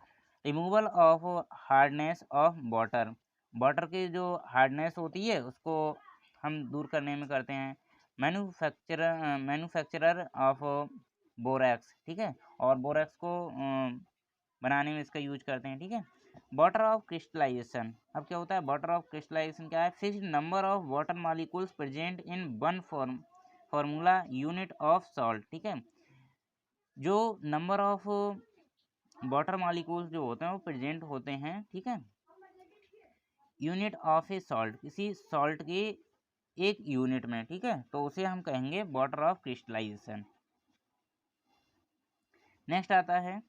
Removal of hardness of water, water की जो हार्डनेस होती है उसको हम दूर करने में करते हैं। मैन्युफैक्चरर ऑफ बोरैक्स, ठीक है, और बोरैक्स को बनाने में इसका यूज करते हैं, ठीक है। वाटर ऑफ क्रिस्टलाइजेशन, अब क्या होता है, वाटर ऑफ क्रिस्टलाइजेशन क्या है, fixed number of water molecules present in one formula unit of salt, ठीक है, जो नंबर ऑफ वाटर मॉलिक्यूल्स जो होते हैं वो प्रेजेंट होते हैं, ठीक है, यूनिट ऑफ ए सॉल्ट, किसी सॉल्ट के एक यूनिट में, ठीक है, तो उसे हम कहेंगे वाटर ऑफ क्रिस्टलाइजेशन। नेक्स्ट आता है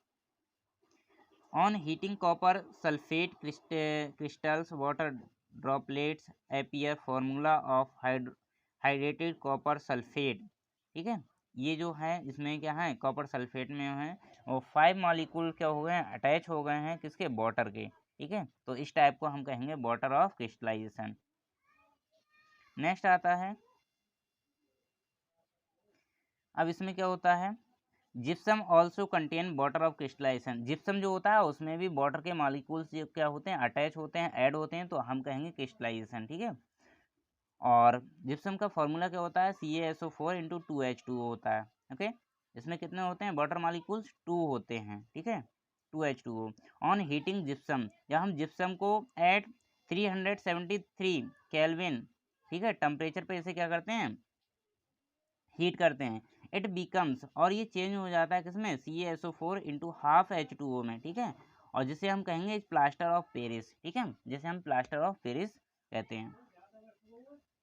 on heating copper sulphate crystals water droplets appear formula of hydrated copper sulphate, ठीक है। ये जो है इसमें क्या है, कॉपर सल्फेट में है वो 5 मॉलिक्यूल क्या हो गए हैं, अटैच हो गए हैं, किसके, वाटर के, ठीक है, तो इस टाइप को हम कहेंगे वाटर ऑफ क्रिस्टलाइजेशन। नेक्स्ट आता है, अब इसमें क्या होता है, gypsum also contain water of crystallisation. Gypsum जो होता है उसमें भी वाटर के मॉलिक्यूल्स जो क्या होते हैं, अटैच होते हैं, ऐड होते हैं, तो हम कहेंगे क्रिस्टलाइजेशन। ठीक है। और जिप्सम का फॉर्मूला क्या होता है, CaSO4 इंटू 2H2O होता है। ओके। इसमें कितने होते हैं वाटर मॉलिक्यूल्स, 2 होते हैं। ठीक है, 2H2O। ऑन हीटिंग जिप्सम, जब हम जिप्सम को एट 373 केल्विन, ठीक है, टेम्परेचर पे इसे क्या करते हैं, हीट करते हैं, इट बिकम्स, और ये चेंज हो जाता है किसमें, CaSO4 इंटू हाफ H2O में। ठीक है। और जिसे हम कहेंगे प्लास्टर ऑफ पेरिस। ठीक है, जिसे हम प्लास्टर ऑफ पेरिस कहते हैं।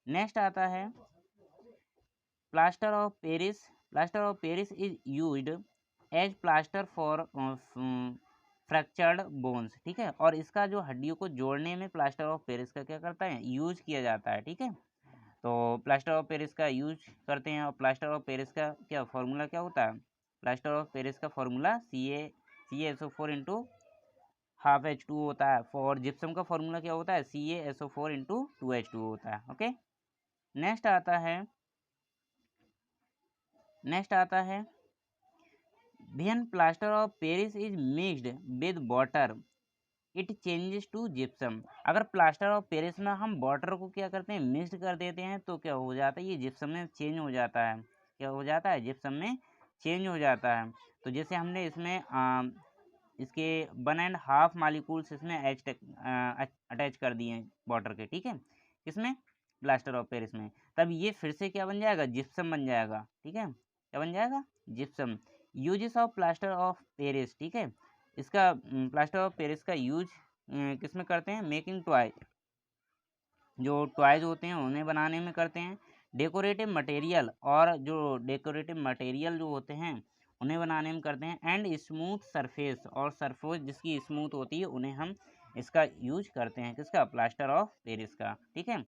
नेक्स्ट आता है plaster of Paris. Plaster of Paris is used as plaster for fractured bones. ठीक है। और इसका जो हड्डियों को जोड़ने में प्लास्टर ऑफ पेरिस का क्या करता है, यूज किया जाता है। ठीक है। तो प्लास्टर ऑफ पेरिस का यूज करते हैं। और प्लास्टर ऑफ पेरिस का क्या फॉर्मूला क्या होता है, प्लास्टर ऑफ पेरिस का formula CaSO4 into half H2O होता है। फॉर जिप्सम का फॉर्मूला क्या होता है, CaSO4 इंटू 2H2O होता है। ओके। नेक्स्ट आता है when plaster of Paris is mixed with water it changes to gypsum. अगर प्लास्टर ऑफ पेरिस में हम वाटर को क्या करते हैं, मिक्स कर देते हैं, तो क्या हो जाता है, ये जिप्सम में चेंज हो जाता है। क्या हो जाता है, जिप्सम में चेंज हो जाता है। तो जैसे हमने इसमें इसके 1.5 मालिकूल्स इसमें अटैच कर दिए हैं वाटर के। ठीक है, किसमें, प्लास्टर ऑफ पेरिस में, तब ये फिर से क्या बन जाएगा, जिप्सम बन जाएगा। ठीक है, क्या बन जाएगा, gypsum. Uses of plaster of Paris. ठीक है, इसका प्लास्टर ऑफ पेरिस का यूज किस में करते हैं, मेकिंग टॉय, जो टॉयज होते हैं उन्हें बनाने में करते हैं। डेकोरेटिव मटेरियल, और जो डेकोरेटिव मटेरियल जो होते हैं उन्हें बनाने में करते हैं। एंड स्मूथ सरफेस, और सरफेस जिसकी स्मूथ होती है उन्हें हम इसका यूज करते हैं, किसका, प्लास्टर ऑफ पेरिस का। ठीक है।